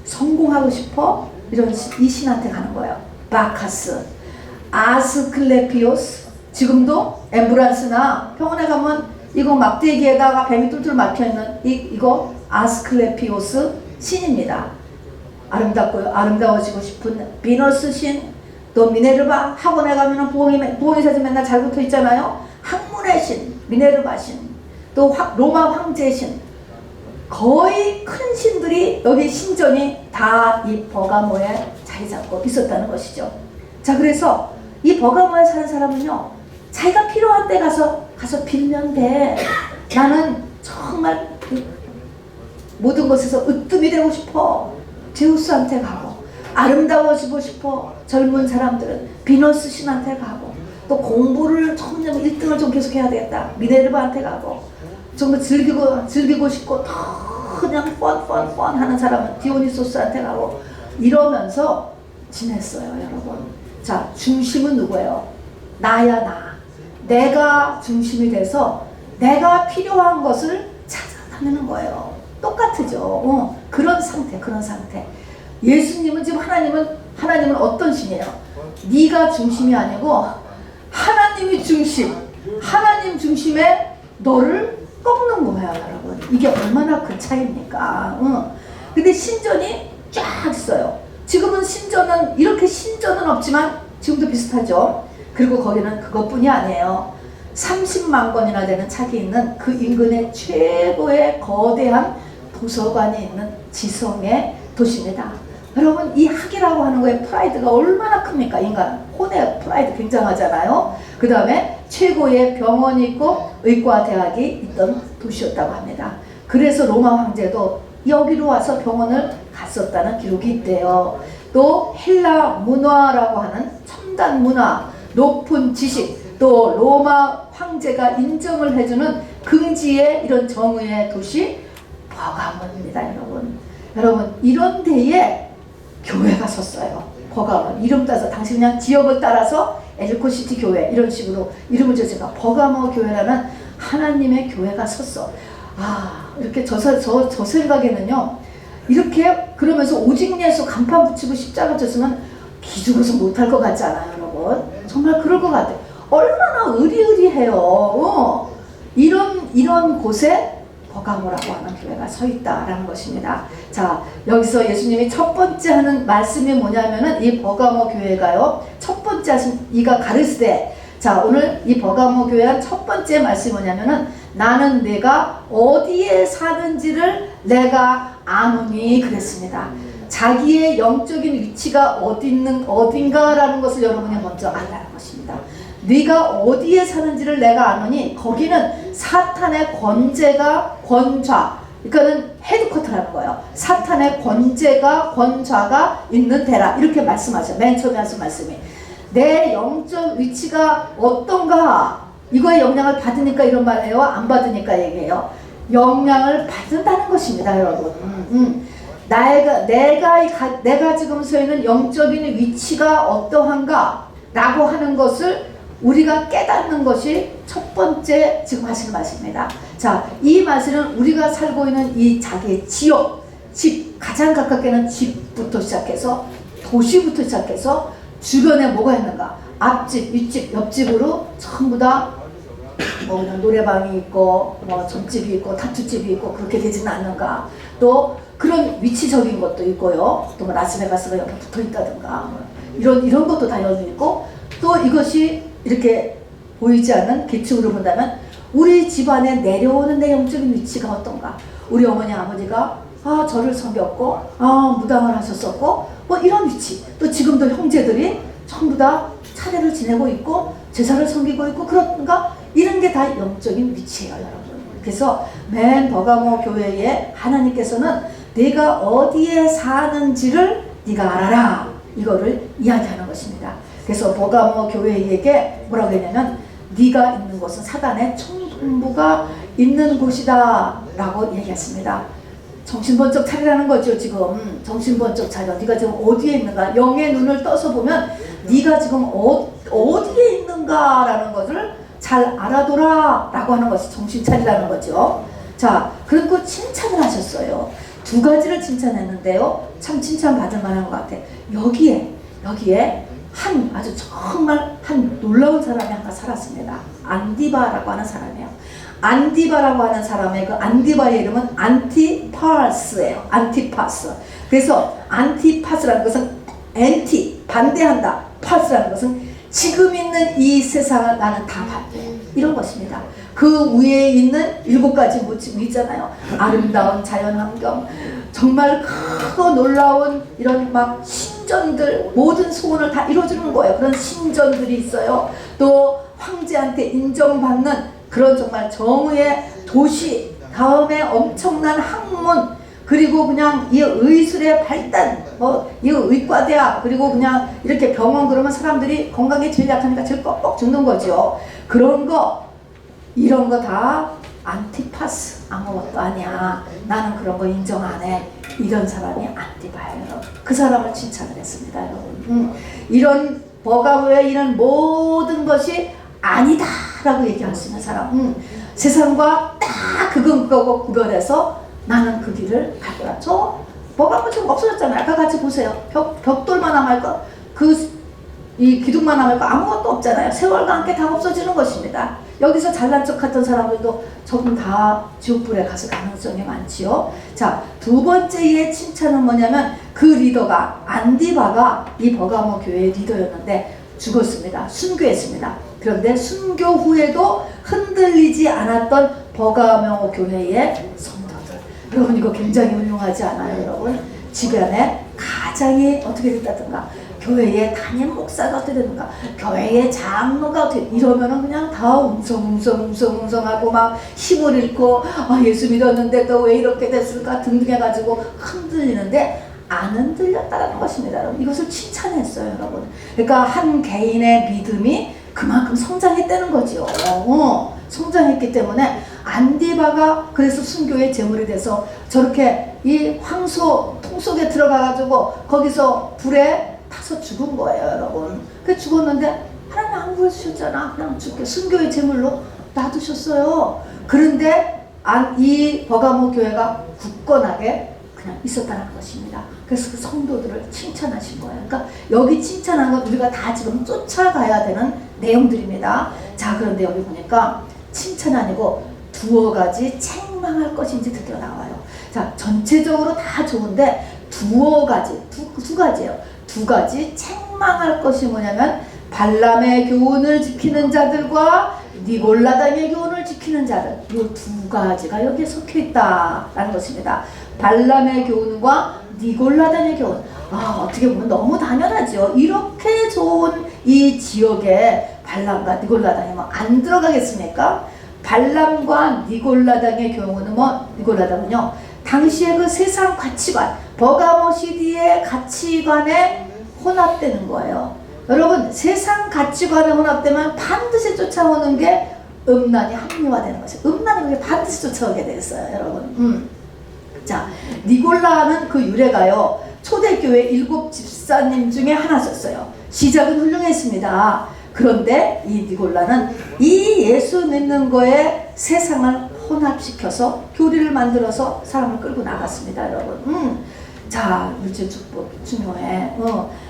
성공하고 싶어 이런 이 신한테 가는 거예요. 바카스, 아스클레피오스. 지금도 앰뷸런스나 병원에 가면 이거 막대기에다가 뱀이 뚫뚫 막혀있는 이거 아스클레피오스 신입니다. 아름답고요. 아름다워지고 싶은 비너스 신, 또 미네르바. 학원에 가면 부엉이 사진 맨날 잘 붙어 있잖아요. 학문의 신, 미네르바 신, 또 로마 황제 신. 거의 큰 신들이 여기 신전이 다 이 버가모에 자리 잡고 있었다는 것이죠. 자, 그래서 이 버가모에 사는 사람은요, 자기가 필요한 데 가서 빌면 돼. 나는 정말 모든 것에서 으뜸이 되고 싶어. 제우스한테 가고, 아름다워지고 싶어. 젊은 사람들은 비너스 신한테 가고, 또 공부를 점점 1등을 좀 계속해야 되겠다. 미네르바한테 가고, 정말 즐기고 싶고 더 그냥 펀 하는 사람은 디오니소스한테 가고 이러면서 지냈어요, 여러분. 자, 중심은 누구예요? 나야, 나. 내가 중심이 돼서 내가 필요한 것을 찾아다니는 거예요. 똑같죠. 그런 상태. 예수님은 지금 하나님은 어떤 신이에요? 네가 중심이 아니고 하나님이 중심. 하나님 중심에 너를 꺾는 거예요, 여러분. 이게 얼마나 큰 차이입니까? 근데 신전이 쫙 있어요. 지금은 신전은 이렇게 신전은 없지만 지금도 비슷하죠. 그리고 거기는 그것뿐이 아니에요. 30만 권이나 되는 책이 있는 그 인근의 최고의 거대한 도서관이 있는 지성의 도시입니다. 여러분, 이 학이라고 하는 거에 프라이드가 얼마나 큽니까? 인간 혼의 프라이드 굉장하잖아요. 그 다음에 최고의 병원이 있고 의과대학이 있던 도시였다고 합니다. 그래서 로마 황제도 여기로 와서 병원을 갔었다는 기록이 있대요. 또 헬라 문화라고 하는 첨단 문화, 높은 지식, 또 로마 황제가 인정을 해주는 긍지의 이런 정의의 도시 버가모입니다. 여러분 이런 데에 교회가 섰어요. 버가모 이름 따서 당신 그냥 지역을 따라서 엘리코시티 교회 이런 식으로 이름을 지었으니까 버가모 교회라는 하나님의 교회가 섰어. 이렇게 저 생각에는요, 이렇게 그러면서 오직 예수 간판 붙이고 십자가 졌으면 기죽어서 못할 것 같지 않아요, 여러분? 정말 그럴 것 같아요. 얼마나 의리의리해요. 이런 곳에 버가모라고 하는 교회가 서 있다라는 것입니다. 자, 여기서 예수님이 첫 번째 하는 말씀이 뭐냐면은 이 버가모 교회가요, 첫 번째 하신 이가 가르치되, 자, 오늘 이 버가모 교회의 첫 번째 말씀이 뭐냐면은 나는 내가 어디에 사는지를 내가 아노니 그랬습니다. 자기의 영적인 위치가 어딘가라는 것을 여러분이 먼저 알라는 것입니다. 네가 어디에 사는지를 내가 아노니, 거기는 사탄의 권좌, 그러니까는 헤드쿼터라는 거예요. 사탄의 권좌가 있는 데라, 이렇게 말씀하죠. 맨 처음에 하신 말씀이 내 영적 위치가 어떤가, 이거에 영향을 받으니까 이런 말이에요? 안 받으니까 얘기해요? 영향을 받는다는 것입니다, 여러분. 내가 지금 서 있는 영적인 위치가 어떠한가 라고 하는 것을 우리가 깨닫는 것이 첫 번째 지금 하시는 말씀입니다. 자, 이 말씀은 우리가 살고 있는 이 자기의 지역, 집, 가장 가깝게는 집부터 시작해서 도시부터 시작해서 주변에 뭐가 있는가, 앞집, 윗집, 옆집으로 전부 다 뭐 노래방이 있고 뭐 점집이 있고 타투집이 있고 그렇게 되지는 않는가, 또 그런 위치적인 것도 있고요, 또 뭐 라스베가스가 옆에 붙어 있다든가 이런 것도 다 열려 있고, 또 이것이 이렇게 보이지 않는 계층으로 본다면 우리 집안에 내려오는 내 영적인 위치가 어떤가, 우리 어머니 아버지가 저를 섬겼고 무당을 하셨었고 뭐 이런 위치, 또 지금도 형제들이 전부 다 차례를 지내고 있고 제사를 섬기고 있고 그런가, 이런 게 다 영적인 위치예요, 여러분. 그래서 맨 버가모 교회에 하나님께서는 네가 어디에 사는지를 네가 알아라, 이거를 이야기하는 것입니다. 그래서 버가모 교회에게 뭐라고 했냐면 네가 있는 곳은 사단의 총본부가 있는 곳이다 라고 얘기했습니다. 정신 번쩍 차리라는 거죠. 지금 정신 번쩍 차려. 네가 지금 어디에 있는가, 영의 눈을 떠서 보면 네가 지금 어디에 있는가라는 것을 잘 알아둬라 라고 하는 것이 정신 차리라는 거죠. 자, 그리고 칭찬을 하셨어요. 두 가지를 칭찬했는데요, 참 칭찬받을 만한 것 같아. 여기에 아주 정말 한 놀라운 사람이 하나 살았습니다. 안디바라고 하는 사람이에요. 안디바라고 하는 사람의 그 안디바의 이름은 안티파스예요. 안티파스. 그래서 안티파스라는 것은 엔티, 반대한다. 파스라는 것은 지금 있는 이 세상을 나는 다 반대해, 이런 것입니다. 그 위에 있는 7가지 모습이 있잖아요. 아름다운 자연환경, 정말 크고 놀라운 이런 막 신전들, 모든 소원을 다 이루어주는 거예요. 그런 신전들이 있어요. 또 황제한테 인정받는 그런 정말 정의의 도시, 다음에 엄청난 학문, 그리고 그냥 이 의술의 발달, 이 의과대학, 그리고 그냥 이렇게 병원, 그러면 사람들이 건강에 제일 약하니까 제일 뻑뻑 죽는 거죠. 그런 거, 이런 거 다 안티파스, 아무것도 아니야, 나는 그런 거 인정 안 해, 이런 사람이 안티바예요. 그 사람을 칭찬을 했습니다, 여러분. 이런 버가모의 이런 모든 것이 아니다 라고 얘기할 수 있는 사람, 세상과 딱 그거고 구별해서 나는 그 길을 갈 거야. 저 버가모 지금 없어졌잖아요. 아까 같이 보세요. 벽돌만 남을 거, 이 기둥만 남을 거, 아무것도 없잖아요. 세월과 함께 다 없어지는 것입니다. 여기서 잘난 척 했던 사람들도 조금 다 지옥불에 가서 가능성이 많지요. 자, 두 번째의 칭찬은 뭐냐면 그 리더가, 안디바가 이 버가모 교회의 리더였는데 죽었습니다. 순교했습니다. 그런데 순교 후에도 흔들리지 않았던 버가모 교회의 성도들, 여러분 이거 굉장히 훌륭하지 않아요, 여러분? 주변에 가장이 어떻게 됐다든가, 교회의 담임 목사가 어떻게 되는가, 교회의 장로가 어떻게, 이러면은 그냥 다 웅성웅성하고 막 힘을 잃고, 예수 믿었는데 또 왜 이렇게 됐을까 등등해가지고 흔들리는데, 안 흔들렸다라는 것입니다. 여러분, 이것을 칭찬했어요, 여러분. 그러니까 한 개인의 믿음이 그만큼 성장했다는 거죠. 성장했기 때문에 안디바가 그래서 순교의 제물이 돼서 저렇게 이 황소 통 속에 들어가가지고 거기서 불에 타서 죽은 거예요, 여러분. 그 죽었는데 하나님 안 구해주셨잖아. 그냥 죽게 순교의 제물로 놔두셨어요. 그런데 이 버가모 교회가 굳건하게 그냥 있었다는 것입니다. 그래서 그 성도들을 칭찬하신 거예요. 그러니까 여기 칭찬한 건 우리가 다 지금 쫓아가야 되는 내용들입니다. 자, 그런데 여기 보니까 칭찬 아니고 두어 가지 책망할 것인지 드디어 나와요. 자, 전체적으로 다 좋은데 두어 가지, 두 가지예요. 두 가지 책망할 것이 뭐냐면 발람의 교훈을 지키는 자들과 니골라당의 교훈을 지키는 자들, 이 두 가지가 여기에 섞여 있다라는 것입니다. 발람의 교훈과 니골라당의 교훈. 어떻게 보면 너무 당연하죠. 이렇게 좋은 이 지역에 발람과 니골라당이 뭐 안 들어가겠습니까? 발람과 니골라당의 교훈은 니골라당은요, 당시의 그 세상 가치관, 버가모 시대의 가치관에 혼합되는 거예요. 여러분, 세상 가치관에 혼합되면 반드시 쫓아오는 게 음란이 합리화되는 것이에요. 음란이 반드시 쫓아오게 돼 있어요, 여러분. 자, 니골라는 그 유래가요, 초대교회 7 집사님 중에 하나였어요. 시작은 훌륭했습니다. 그런데 이 니골라는 이 예수 믿는 거에 세상을 혼합시켜서 교리를 만들어서 사람을 끌고 나갔습니다, 여러분. 자, 물질 축복 중요해.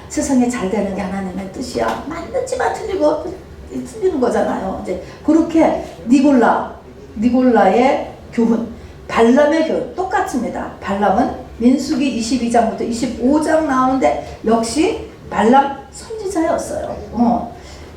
세상에 잘 되는 게 하나님의 뜻이야. 맞는지만 틀리는 거잖아요. 이제 그렇게 니골라의 교훈, 발람의 교훈 똑같습니다. 발람은 민수기 22장부터 25장 나오는데 역시 발람 선지자였어요.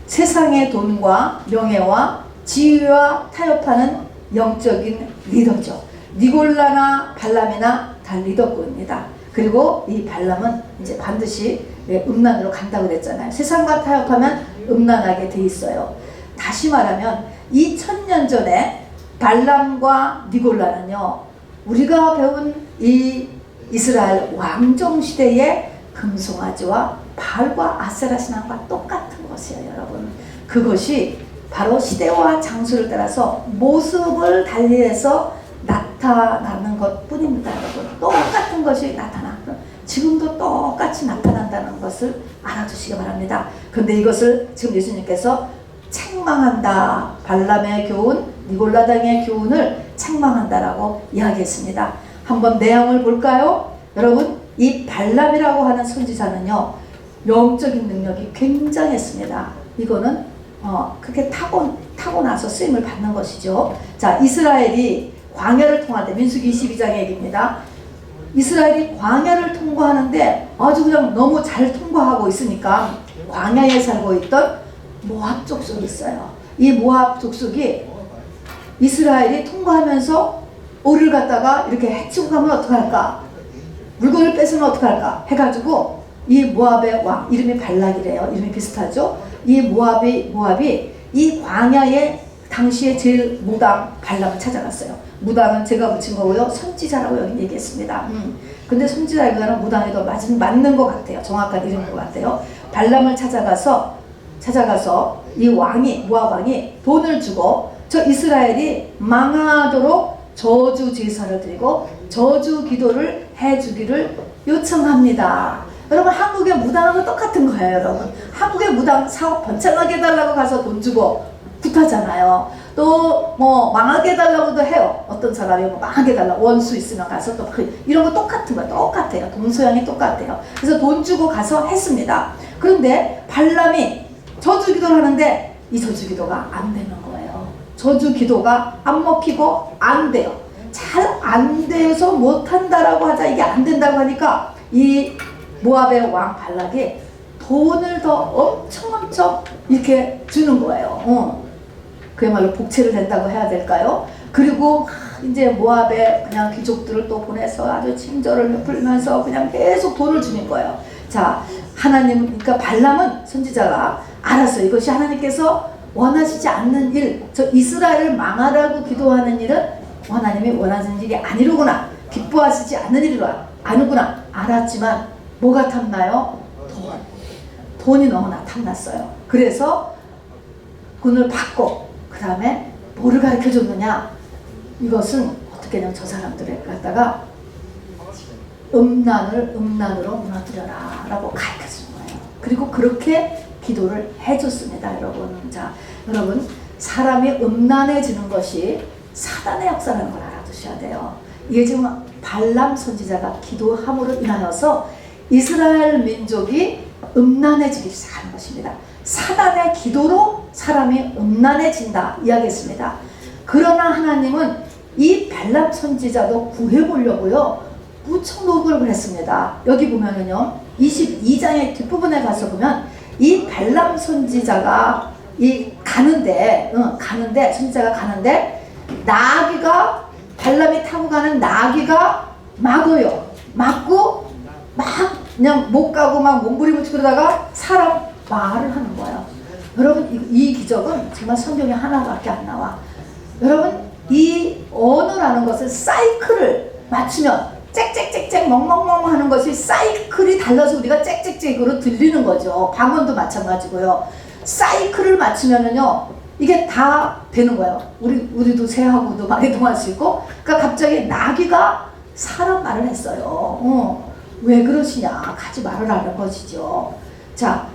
세상의 돈과 명예와 지위와 타협하는 영적인 리더죠. 니골라나 발람이나 다 리더급입니다. 그리고 이 발람은 이제 반드시 음란으로 간다고 그랬잖아요. 세상과 타협하면 음란하게 돼 있어요. 다시 말하면 2000년 전에 발람과 니골라는요, 우리가 배운 이 이스라엘 왕정 시대의 금송아지와 바알과 아세라 신앙과 똑같은 것이에요, 여러분. 그것이 바로 시대와 장소를 따라서 모습을 달리해서 나타나는 것 뿐입니다, 여러분. 똑같은 것이 나타나. 지금도 똑같이 나타난다는 것을 알아두시기 바랍니다. 그런데 이것을 지금 예수님께서 책망한다. 발람의 교훈, 니골라당의 교훈을 책망한다라고 이야기했습니다. 한번 내용을 볼까요? 여러분, 이 발람이라고 하는 선지자는요, 영적인 능력이 굉장했습니다. 이거는 그렇게 타고나서 쓰임을 받는 것이죠. 자, 이스라엘이 광야를 통할 때, 민수기 22장의 얘기입니다. 이스라엘이 광야를 통과하는데 아주 그냥 너무 잘 통과하고 있으니까 광야에 살고 있던 모압 족속이 있어요. 이 모압 족속이 이스라엘이 통과하면서 오를 갖다가 이렇게 해치고 가면 어떡할까? 물건을 뺏으면 어떡할까? 해가지고 이 모압의 왕, 이름이 발락이래요. 이름이 비슷하죠? 이 모압이 이 광야에 당시에 제일 무당 발람을 찾아갔어요. 무당은 제가 붙인 거고요. 선지자라고 여기 얘기했습니다. 근데 선지자보다는 무당이 더 맞는 것 같아요. 정확한 이름인 것 같아요. 발람을 찾아가서 이 왕이, 모압 왕이 돈을 주고 저 이스라엘이 망하도록 저주 제사를 드리고 저주 기도를 해주기를 요청합니다. 여러분, 한국의 무당하고 똑같은 거예요, 여러분. 한국의 무당 사업 번창하게 해달라고 가서 돈 주고 굿하잖아요. 또 뭐 망하게 해달라고도 해요. 어떤 사람이 뭐 망하게 해달라고 원수 있으면 가서 또 이런 거 똑같은 거예요. 똑같아요. 동서양이 똑같아요. 그래서 돈 주고 가서 했습니다. 그런데 발람이 저주 기도를 하는데 이 저주 기도가 안 되는 거예요. 저주 기도가 안 먹히고 안 돼요. 잘 안 돼서 못한다라고 하자, 이게 안 된다고 하니까 이 모압의 왕 발락이 돈을 더 엄청 이렇게 주는 거예요. 그야말로 복채를 댄다고 해야 될까요? 그리고 이제 모압의 그냥 귀족들을 또 보내서 아주 친절을 베풀면서 그냥 계속 돈을 주는 거예요. 자, 하나님, 그러니까 발람은 선지자가 알았어요. 이것이 하나님께서 원하시지 않는 일, 저 이스라엘을 망하라고 기도하는 일은 하나님이 원하시는 일이 아니로구나, 기뻐하시지 않는 일이라 아니구나 알았지만 뭐가 탐나요? 돈이 너무나 탐났어요. 그래서 군을 받고 그 다음에 뭐를 가르쳐 줬느냐, 이것은 어떻게 하냐면 저 사람들을 갖다가 음란으로 무너뜨려라 라고 가르쳐 준 거예요. 그리고 그렇게 기도를 해줬습니다. 여러분, 자, 여러분, 사람이 음란해지는 것이 사단의 역사라는 걸 알아두셔야 돼요. 이게 지금 발람 선지자가 기도함으로 인하여서 이스라엘 민족이 음란해지기 시작하는 것입니다. 사단의 기도로 사람이 음란해진다 이야기했습니다. 그러나 하나님은 이 발람 선지자도 구해보려고요 무척 노력을 했습니다. 여기 보면은요 22장의 뒷부분에 가서 보면 이 발람 선지자가 가는데 선지자가 가는데 나귀가, 발람이 타고 가는 나귀가 막어요. 막고 막 그냥 못 가고 막 몸부림을 그러다가 사람 말을 하는 거예요. 여러분, 이 기적은 정말 성경에 하나밖에 안 나와. 여러분, 이 언어라는 것을 사이클을 맞추면 짹짹짹짹 멍멍멍 하는 것이 사이클이 달라서 우리가 짹짹짹으로 들리는 거죠. 방언도 마찬가지고요. 사이클을 맞추면은요 이게 다 되는 거예요. 우리도 새하고도 말이 통할 수 있고. 그러니까 갑자기 나귀가 사람 말을 했어요. 왜 그러시냐, 가지 말으라는 것이죠. 자,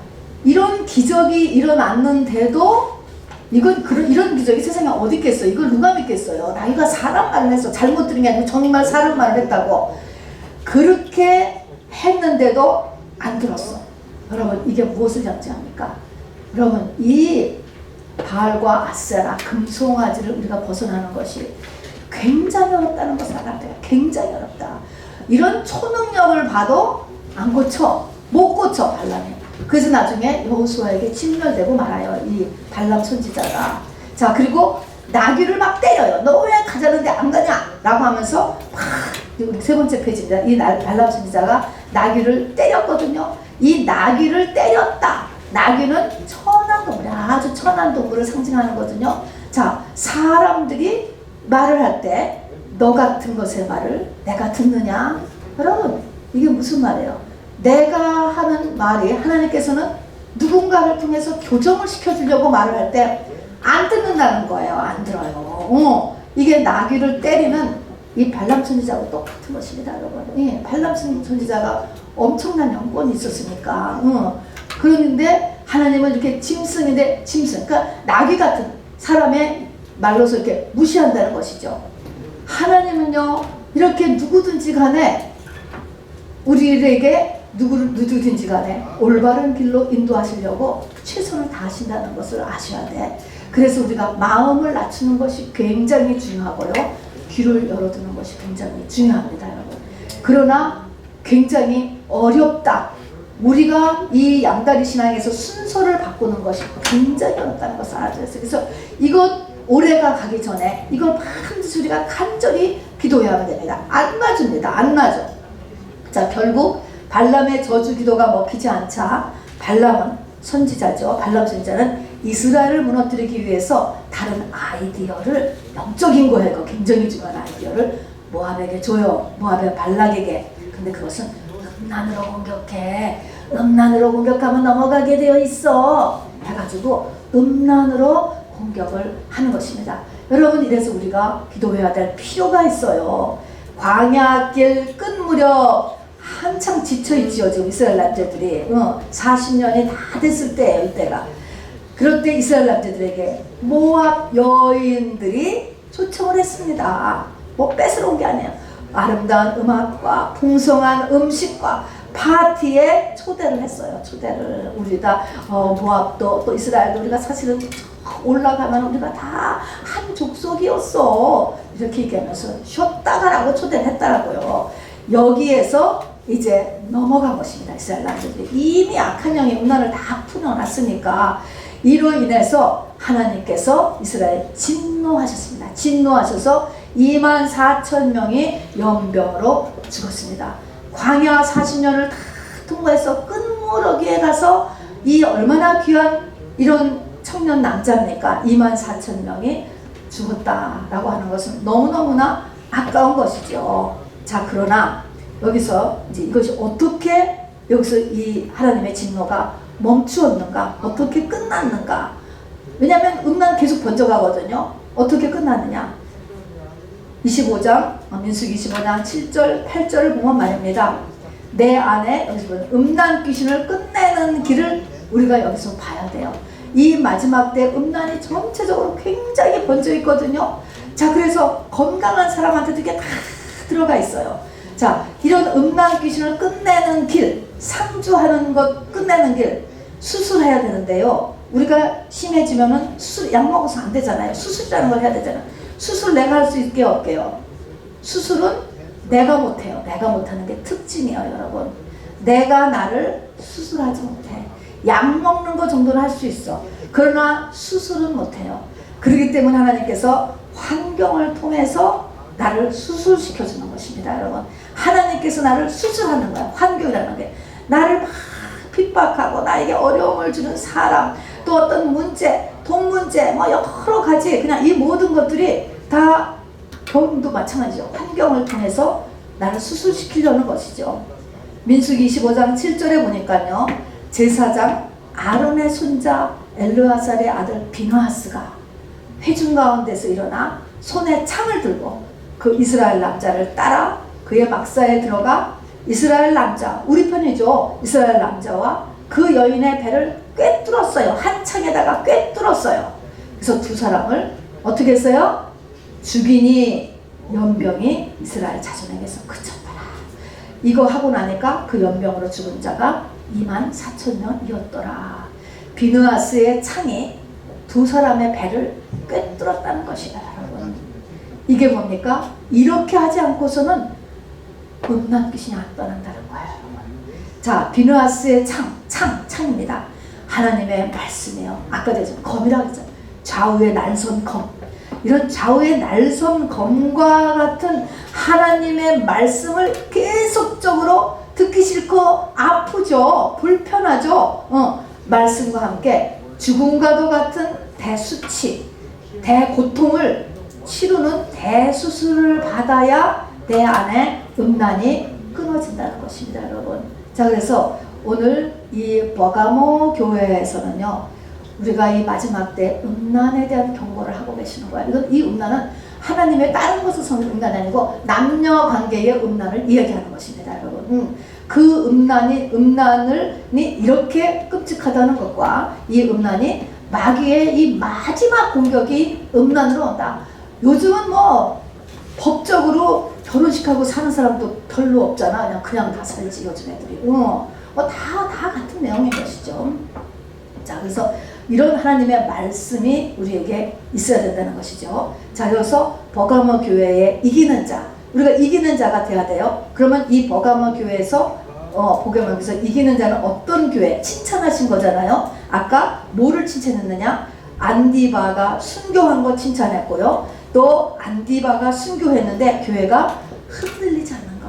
이런 기적이 일어났는데도 이런 기적이 세상에 어디 있겠어요? 이걸 누가 믿겠어요? 나귀가 사람 말을 했어. 잘못 들은 게 아니고 정말 사람 말을 했다고. 그렇게 했는데도 안 들었어. 여러분, 이게 무엇을象徵합니까? 여러분, 이 바알과 아세라, 금송아지를 우리가 벗어나는 것이 굉장히 어렵다는 것을 알아야 돼요. 굉장히 어렵다. 이런 초능력을 봐도 안 고쳐, 못 고쳐 발람이. 그래서 나중에 여호수아에게 진멸되고 말아요, 이 발람 선지자가. 자, 그리고 나귀를 막 때려요. 너 왜 가자는데 안 가냐? 라고 하면서 막, 우리 세 번째 페이지입니다. 이 발람 선지자가 나귀를 때렸거든요. 이 나귀를 때렸다. 나귀는 천한 동물, 아주 천한 동물을 상징하는 거거든요. 자, 사람들이 말을 할 때 너 같은 것의 말을 내가 듣느냐? 여러분, 이게 무슨 말이에요? 내가 하는 말이 하나님께서는 누군가를 통해서 교정을 시켜주려고 말을 할 때 안 듣는다는 거예요. 안 들어요. 이게 나귀를 때리는 이 발람 선지자하고 똑같은 것입니다, 여러분. 예, 발람 선지자가 엄청난 영권이 있었으니까. 그런데 하나님은 이렇게 짐승인데, 그러니까 나귀 같은 사람의 말로서 이렇게 무시한다는 것이죠. 하나님은요, 이렇게 누구든지 간에 우리에게 누구든지 간에 올바른 길로 인도하시려고 최선을 다하신다는 것을 아셔야 돼. 그래서 우리가 마음을 낮추는 것이 굉장히 중요하고요. 귀를 열어두는 것이 굉장히 중요합니다, 여러분. 그러나 굉장히 어렵다. 우리가 이 양다리 신앙에서 순서를 바꾸는 것이 굉장히 어렵다는 것을 알아줘야 돼요. 그래서 이것 올해가 가기 전에 이걸 반드시 우리가 간절히 기도해야 됩니다. 안 맞습니다. 안 맞아. 자, 결국 발람의 저주 기도가 먹히지 않자 발람은 선지자죠. 발람 선지자는 이스라엘을 무너뜨리기 위해서 다른 아이디어를, 영적인 거예요. 굉장히 중요한 아이디어를 모압에게 줘요. 모압의 발락에게. 근데 그것은 음란으로 공격해. 음란으로 공격하면 넘어가게 되어 있어. 해가지고 음란으로 공격을 하는 것입니다. 여러분, 이래서 우리가 기도해야 될 필요가 있어요. 광야길 끝 무렵 한창 지쳐있지요, 지금 이스라엘 남자들이. 40년이 다 됐을 때예요, 이때가. 그럴 때 이스라엘 남자들에게 모압 여인들이 초청을 했습니다. 뭐 뺏으러 온 게 아니에요. 아름다운 음악과 풍성한 음식과 파티에 초대를 했어요. 초대를. 우리 다 모압도 또 이스라엘도 우리가 사실은 올라가면 우리가 다 한 족속이었어. 이렇게 얘기하면서 쉬었다가라고 초대를 했더라고요. 여기에서 이제 넘어간 것입니다. 이스라엘 남자들이 이미 악한 영의 음란을 다 풀어놨으니까 이로 인해서 하나님께서 이스라엘 진노하셨습니다. 진노하셔서 24,000명이 연병으로 죽었습니다. 광야 40년을 다 통과해서 끝모르기에 가서 이 얼마나 귀한 이런 청년 남자입니까? 24,000명이 죽었다라고 하는 것은 너무너무나 아까운 것이죠. 자, 그러나 여기서 이제 이것이 어떻게 여기서 이 하나님의 진노가 멈추었는가? 어떻게 끝났는가? 왜냐하면 음란 계속 번져가거든요. 어떻게 끝났느냐? 25장, 민수기 25장 7절, 8절을 보면 말입니다. 내 안에 여기서 보면 음란 귀신을 끝내는 길을 우리가 여기서 봐야 돼요. 이 마지막 때 음란이 전체적으로 굉장히 번져 있거든요. 자, 그래서 건강한 사람한테도 이게 다 들어가 있어요. 자, 이런 음란 귀신을 끝내는 길, 상주하는 것 끝내는 길, 수술해야 되는데요. 우리가 심해지면은 수술, 약 먹어서 안 되잖아요. 수술이라는 걸 해야 되잖아요. 수술 내가 할 수 있게 없게요. 수술은 내가 못해요. 내가 못하는 게 특징이에요, 여러분. 내가 나를 수술하지 못해. 약 먹는 거 정도는 할 수 있어. 그러나 수술은 못해요. 그렇기 때문에 하나님께서 환경을 통해서 나를 수술시켜주는 것입니다, 여러분. 하나님께서 나를 수술하는 거야. 환경이라는 게. 나를 막 핍박하고 나에게 어려움을 주는 사람, 또 어떤 문제, 돈 문제, 뭐 여러 가지 그냥 이 모든 것들이 다 교훈도 마찬가지죠. 환경을 통해서 나를 수술시키려는 것이죠. 민수기 25장 7절에 보니까요. 제사장 아론의 손자 엘르아살의 아들 비느하스가 회중 가운데서 일어나 손에 창을 들고 그 이스라엘 남자를 따라 그의 막사에 들어가 이스라엘 남자, 우리 편이죠. 이스라엘 남자와 그 여인의 배를 꿰뚫었어요. 한 창에다가 꿰뚫었어요. 그래서 두 사람을 어떻게 했어요? 죽이니 연병이 이스라엘 자손에게서 그쳤더라. 이거 하고 나니까 그 연병으로 죽은 자가 24,000명이었더라. 비느하스의 창이 두 사람의 배를 꿰뚫었다는 것이다, 여러분. 이게 뭡니까? 이렇게 하지 않고서는 음란 귀신이 안 떠난다는 거예요, 여러분. 자, 비느하스의 창입니다. 하나님의 말씀이에요. 아까 제가 검이라고 했잖아요. 좌우의 날선 검. 이런 좌우의 날선 검과 같은 하나님의 말씀을 계속적으로 듣기 싫고 아프죠. 불편하죠. 말씀과 함께 죽음과도 같은 대수치, 대고통을 치르는 대수술을 받아야 내 안에 음란이 끊어진다는 것입니다, 여러분. 자, 그래서 오늘 이 버가모 교회에서는요, 우리가 이 마지막 때 음란에 대한 경고를 하고 계시는 거야. 이 음란은 하나님의 다른 것을 섬기는 음란이 아니고 남녀 관계의 음란을 이야기하는 것입니다, 여러분. 그 음란을 이렇게 끔찍하다는 것과 이 음란이 마귀의 이 마지막 공격이 음란으로 온다. 요즘은 뭐 법적으로 결혼식하고 사는 사람도 별로 없잖아. 그냥 다 살지, 요즘 애들이. 다 같은 내용인 것이죠. 자, 그래서 이런 하나님의 말씀이 우리에게 있어야 된다는 것이죠. 자, 그래서 버가모 교회에 이기는 자, 우리가 이기는 자가 돼야 돼요. 그러면 이 버가모 교회에서 보게모에서 이기는 자는 어떤 교회? 칭찬하신 거잖아요. 아까 뭐를 칭찬했느냐? 안디바가 순교한 거 칭찬했고요. 또 안디바가 순교했는데 교회가 흔들리지 않는 거.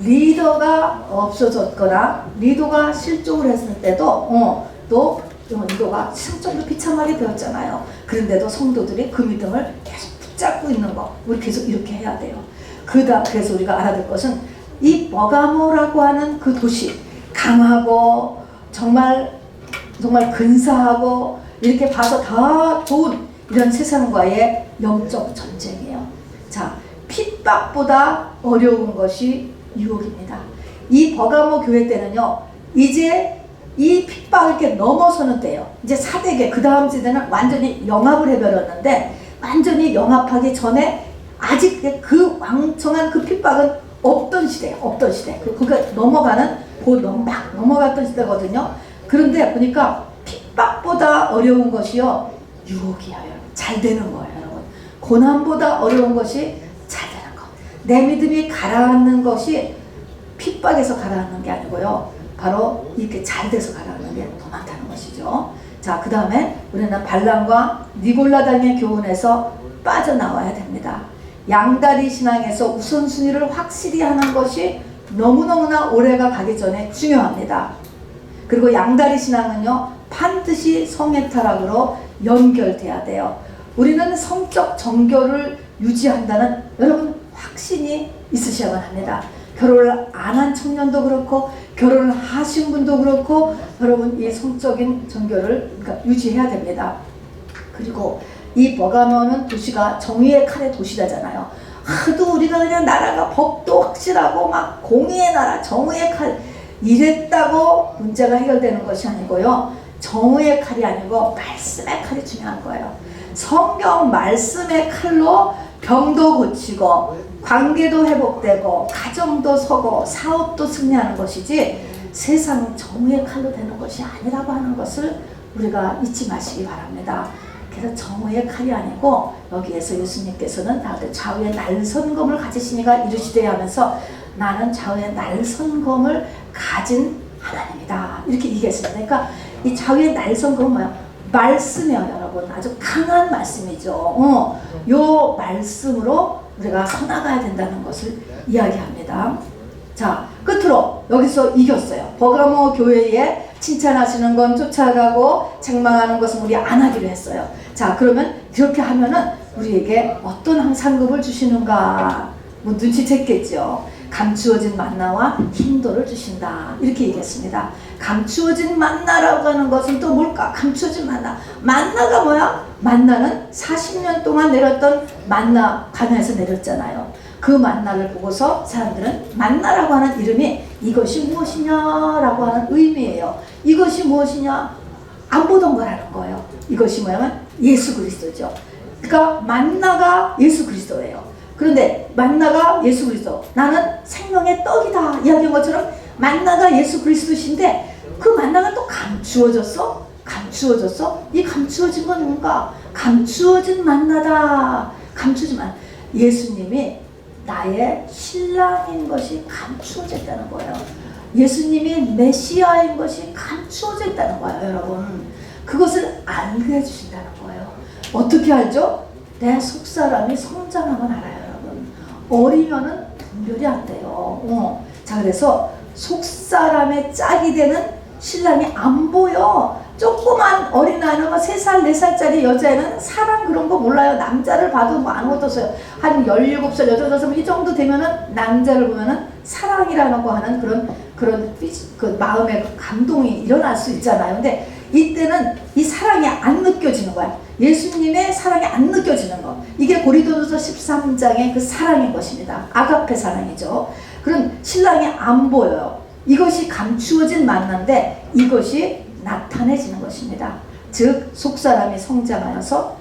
리더가 없어졌거나 리더가 실종을 했을 때도 또 리더가 성적으로 비참하게 되었잖아요. 그런데도 성도들이 그 믿음을 계속 붙잡고 있는 거. 우리 계속 이렇게 해야 돼요. 그래서 우리가 알아야 될 것은 이 버가모라고 하는 그 도시, 강하고 정말 근사하고 이렇게 봐서 다 좋은 이런 세상과의 영적 전쟁이에요. 자, 핍박보다 어려운 것이 유혹입니다. 이 버가모 교회 때는요, 이제 이 핍박을 이렇게 넘어서는 때요. 이제 4대계 그 다음 세대는 완전히 영합을 해버렸는데, 완전히 영합하기 전에 아직 그 왕성한 그 핍박은 없던 시대. 그러니까 막 넘어갔던 시대거든요. 그런데 보니까 핍박보다 어려운 것이요, 유혹이에요. 잘 되는 거예요, 여러분. 고난보다 어려운 것이 잘 되는 거. 내 믿음이 가라앉는 것이 핍박에서 가라앉는 게 아니고요, 바로 이렇게 잘 돼서 가라앉는 게 더 많다는 것이죠. 자, 그 다음에 우리는 발람과 니골라당의 교훈에서 빠져나와야 됩니다. 양다리 신앙에서 우선순위를 확실히 하는 것이 너무너무나 오래가 가기 전에 중요합니다. 그리고 양다리 신앙은요, 반드시 성애타락으로 연결돼야 돼요. 우리는 성적 정결을 유지한다는 여러분 확신이 있으셔야만 합니다. 결혼을 안 한 청년도 그렇고 결혼을 하신 분도 그렇고 여러분 이 성적인 정결을 그러니까 유지해야 됩니다. 그리고 이 버가모는 도시가 정의의 칼의 도시라잖아요. 하도 우리가 그냥 나라가 법도 확실하고 막 공의의 나라, 정의의 칼 이랬다고 문제가 해결되는 것이 아니고요. 정의의 칼이 아니고 말씀의 칼이 중요한 거예요. 성경 말씀의 칼로 병도 고치고 관계도 회복되고 가정도 서고 사업도 승리하는 것이지 세상 정의의 칼로 되는 것이 아니라고 하는 것을 우리가 잊지 마시기 바랍니다. 그래서 정의의 칼이 아니고 여기에서 예수님께서는 다들 좌우의 날선검을 가지시니가 이르시되 하면서 나는 좌우의 날선검을 가진 하나님이다 이렇게 얘기했습니다. 그러니까 이 좌우의 날선검은 뭐야? 말씀이에요 여러분. 아주 강한 말씀이죠. 요 말씀으로 우리가 서나가야 된다는 것을 이야기합니다. 자, 끝으로 여기서 이겼어요. 버가모 교회에 칭찬하시는 건 쫓아가고 책망하는 것은 우리 안 하기로 했어요. 자, 그러면 이렇게 하면은 우리에게 어떤 상급을 주시는가? 뭐 눈치챘겠죠. 감추어진 만나와 힘도를 주신다. 이렇게 얘기했습니다. 감추어진 만나라고 하는 것은 또 뭘까? 감추어진 만나. 만나가 뭐야? 만나는 40년 동안 내렸던 만나 가나에서 내렸잖아요. 그 만나를 보고서 사람들은 만나라고 하는 이름이 이것이 무엇이냐라고 하는 의미예요. 이것이 무엇이냐? 안 보던 거라는 거예요. 이것이 뭐냐면 예수 그리스도죠. 그러니까 만나가 예수 그리스도예요. 그런데 만나가 예수 그리스도, 나는 생명의 떡이다 이야기한 것처럼 만나가 예수 그리스도신데 그 만나가 또 감추어졌어? 감추어졌어? 이 감추어진 건 뭔가? 감추어진 만나다. 감추어진 만나. 예수님이 나의 신랑인 것이 감추어졌다는 거예요. 예수님이 메시아인 것이 감추어졌다는 거예요, 여러분. 그것을 알게 해주신다는 거예요. 어떻게 알죠? 내 속사람이 성장하면 알아요, 여러분. 어리면은 분별이 안 돼요. 자, 그래서 속사람의 짝이 되는 신랑이 안 보여. 조그만 어린아이는 3살, 4살짜리 여자애는 사랑 그런 거 몰라요. 남자를 봐도 뭐 아무것도 없어요. 한 17살, 18살 이 정도 되면은 남자를 보면은 사랑이라는 거 하는 그런 그 마음의 감동이 일어날 수 있잖아요. 근데 이때는 이 사랑이 안 느껴지는 거야. 예수님의 사랑이 안 느껴지는 거. 이게 고린도전서 13장의 그 사랑인 것입니다. 아가페 사랑이죠. 그런 신랑이 안 보여요. 이것이 감추어진 만난데 이것이 나타내지는 것입니다. 즉 속사람이 성장하여서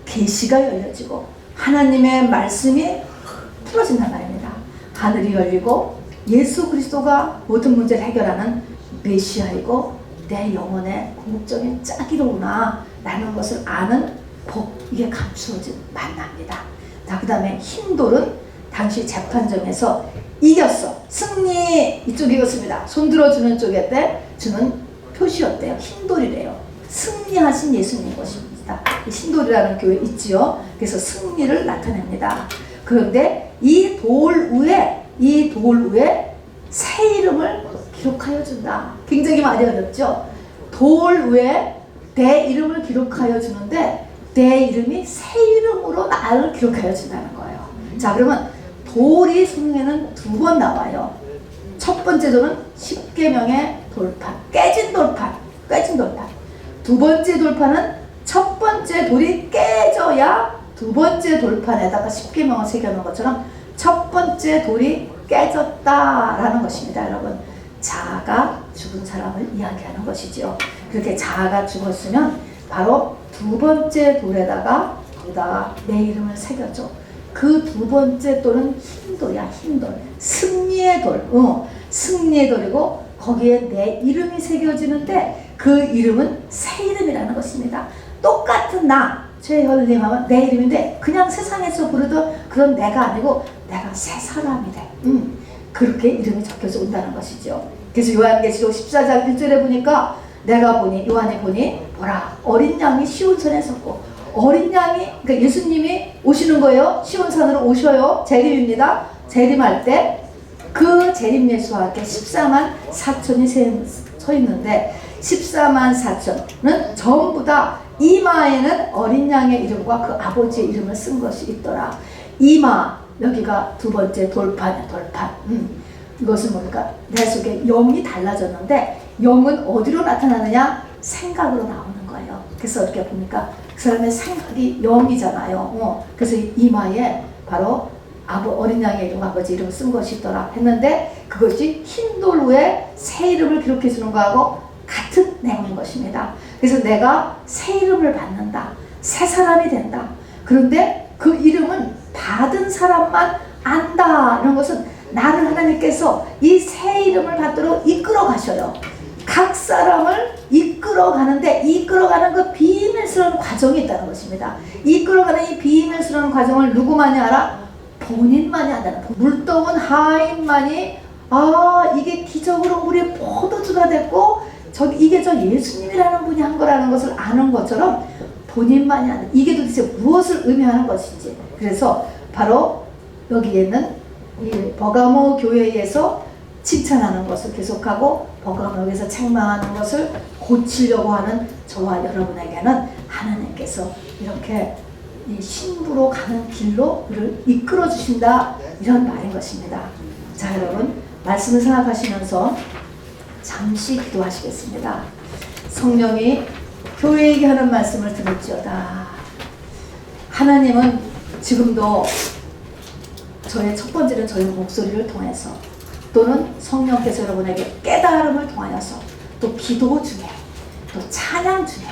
계시가 열려지고 하나님의 말씀이 풀어진단 말입니다. 하늘이 열리고 예수 그리스도가 모든 문제를 해결하는 메시아이고 내 영혼의 궁극적인 짝이로구나 라는 것을 아는 복, 이게 감추어진 만납니다. 자, 그 다음에 흰돌은 당시 재판정에서 이겼어. 승리. 이쪽 이겼습니다. 손 들어주는 쪽에 때 주는 표시였대요. 흰돌이래요. 승리하신 예수님 것입니다. 흰돌이라는 교회 있지요. 그래서 승리를 나타냅니다. 그런데 이 돌 위에 새 이름을 기록하여 준다. 굉장히 많이 어렵죠. 돌 위에 내 이름을 기록하여 주는데 내 이름이 새 이름으로 나를 기록하여 준다는 거예요. 자, 그러면 돌이 성경에는 2번 나와요. 첫 번째 돌은 십계명의 돌판, 깨진 돌판. 두 번째 돌판은 첫 번째 돌이 깨져야 두 번째 돌판에다가 십계명을 새겨놓은 것처럼 첫 번째 돌이 깨졌다라는 것입니다, 여러분. 자아가 죽은 사람을 이야기하는 것이지요. 그렇게 자아가 죽었으면 바로 두 번째 돌에다가 거기다가 내 이름을 새겨줘. 그 두 번째 돌은 흰돌이야, 흰돌. 승리의 돌. 승리의 돌이고 거기에 내 이름이 새겨지는데 그 이름은 새 이름이라는 것입니다. 똑같은 나, 최현림 하면 내 이름인데 그냥 세상에서 부르던 그런 내가 아니고 내가 새 사람이 돼. 그렇게 이름이 적혀져 온다는 것이죠. 그래서 요한계시록 14장 1절에 보니까 내가 보니, 요한이 보니 보라 어린 양이 시온산에 섰고, 어린 양이, 그러니까 예수님이 오시는 거예요. 시온산으로 오셔요. 재림입니다. 재림할 때 그 재림예수와 함께 14만 4천이 서 있는데 14만 4천은 전부 다 이마에는 어린 양의 이름과 그 아버지의 이름을 쓴 것이 있더라. 이마, 여기가 두 번째 돌판이야. 돌판. 이것은 뭡니까? 내 속에 영이 달라졌는데 영은 어디로 나타나느냐? 생각으로 나오는 거예요. 그래서 어떻게 보니까 그 사람의 생각이 영이잖아요. 그래서 이마에 바로 어린 양의 이름, 아버지 이름을 쓴 것이 있더라 했는데 그것이 흰 돌 위에 새 이름을 기록해 주는 거하고 같은 내용인 것입니다. 그래서 내가 새 이름을 받는다. 새 사람이 된다. 그런데 그 이름은 받은 사람만 안다. 이런 것은 나를 하나님께서 이 새 이름을 받도록 이끌어 가셔요. 각 사람을 이끌어 가는데 이끌어가는 그 비밀스러운 과정이 있다는 것입니다. 이끌어가는 이 비밀스러운 과정을 누구만이 알아? 본인만이 안다는 거예요. 물동은 하인만이 이게 기적으로 우리 포도주가 됐고 이게 저 예수님이라는 분이 한 거라는 것을 아는 것처럼 본인만이 아는 이게 도대체 무엇을 의미하는 것인지. 그래서 바로 여기에는 이 버가모 교회에서 칭찬하는 것을 계속하고 버가모에서 책망하는 것을 고치려고 하는 저와 여러분에게는 하나님께서 이렇게 이 신부로 가는 길로 우리를 이끌어 주신다, 이런 말인 것입니다. 자, 여러분 말씀을 생각하시면서 잠시 기도하시겠습니다. 성령이 교회에게 하는 말씀을 들을지어다. 하나님은 지금도 저의 첫 번째는 저의 목소리를 통해서 또는 성령께서 여러분에게 깨달음을 통하여서 또 기도 중에 또 찬양 중에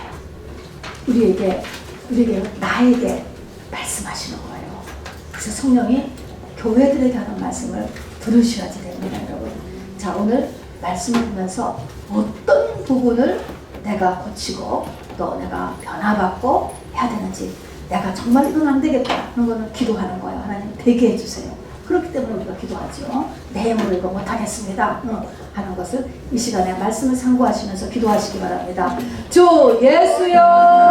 우리에게 나에게 말씀하시는 거예요. 그래서 성령이 교회들에게 하는 말씀을 들으셔야지 됩니다, 여러분. 자, 오늘 말씀을 보면서 어떤 부분을 내가 고치고 또 내가 변화받고 해야 되는지, 내가 정말 이건 안 되겠다 그런 거는 기도하는 거예요. 하나님 되게 해주세요. 그렇기 때문에 우리가 기도하죠. 내 힘으로 이거 못하겠습니다 하는 것을 이 시간에 말씀을 상고하시면서 기도하시기 바랍니다. 주 예수여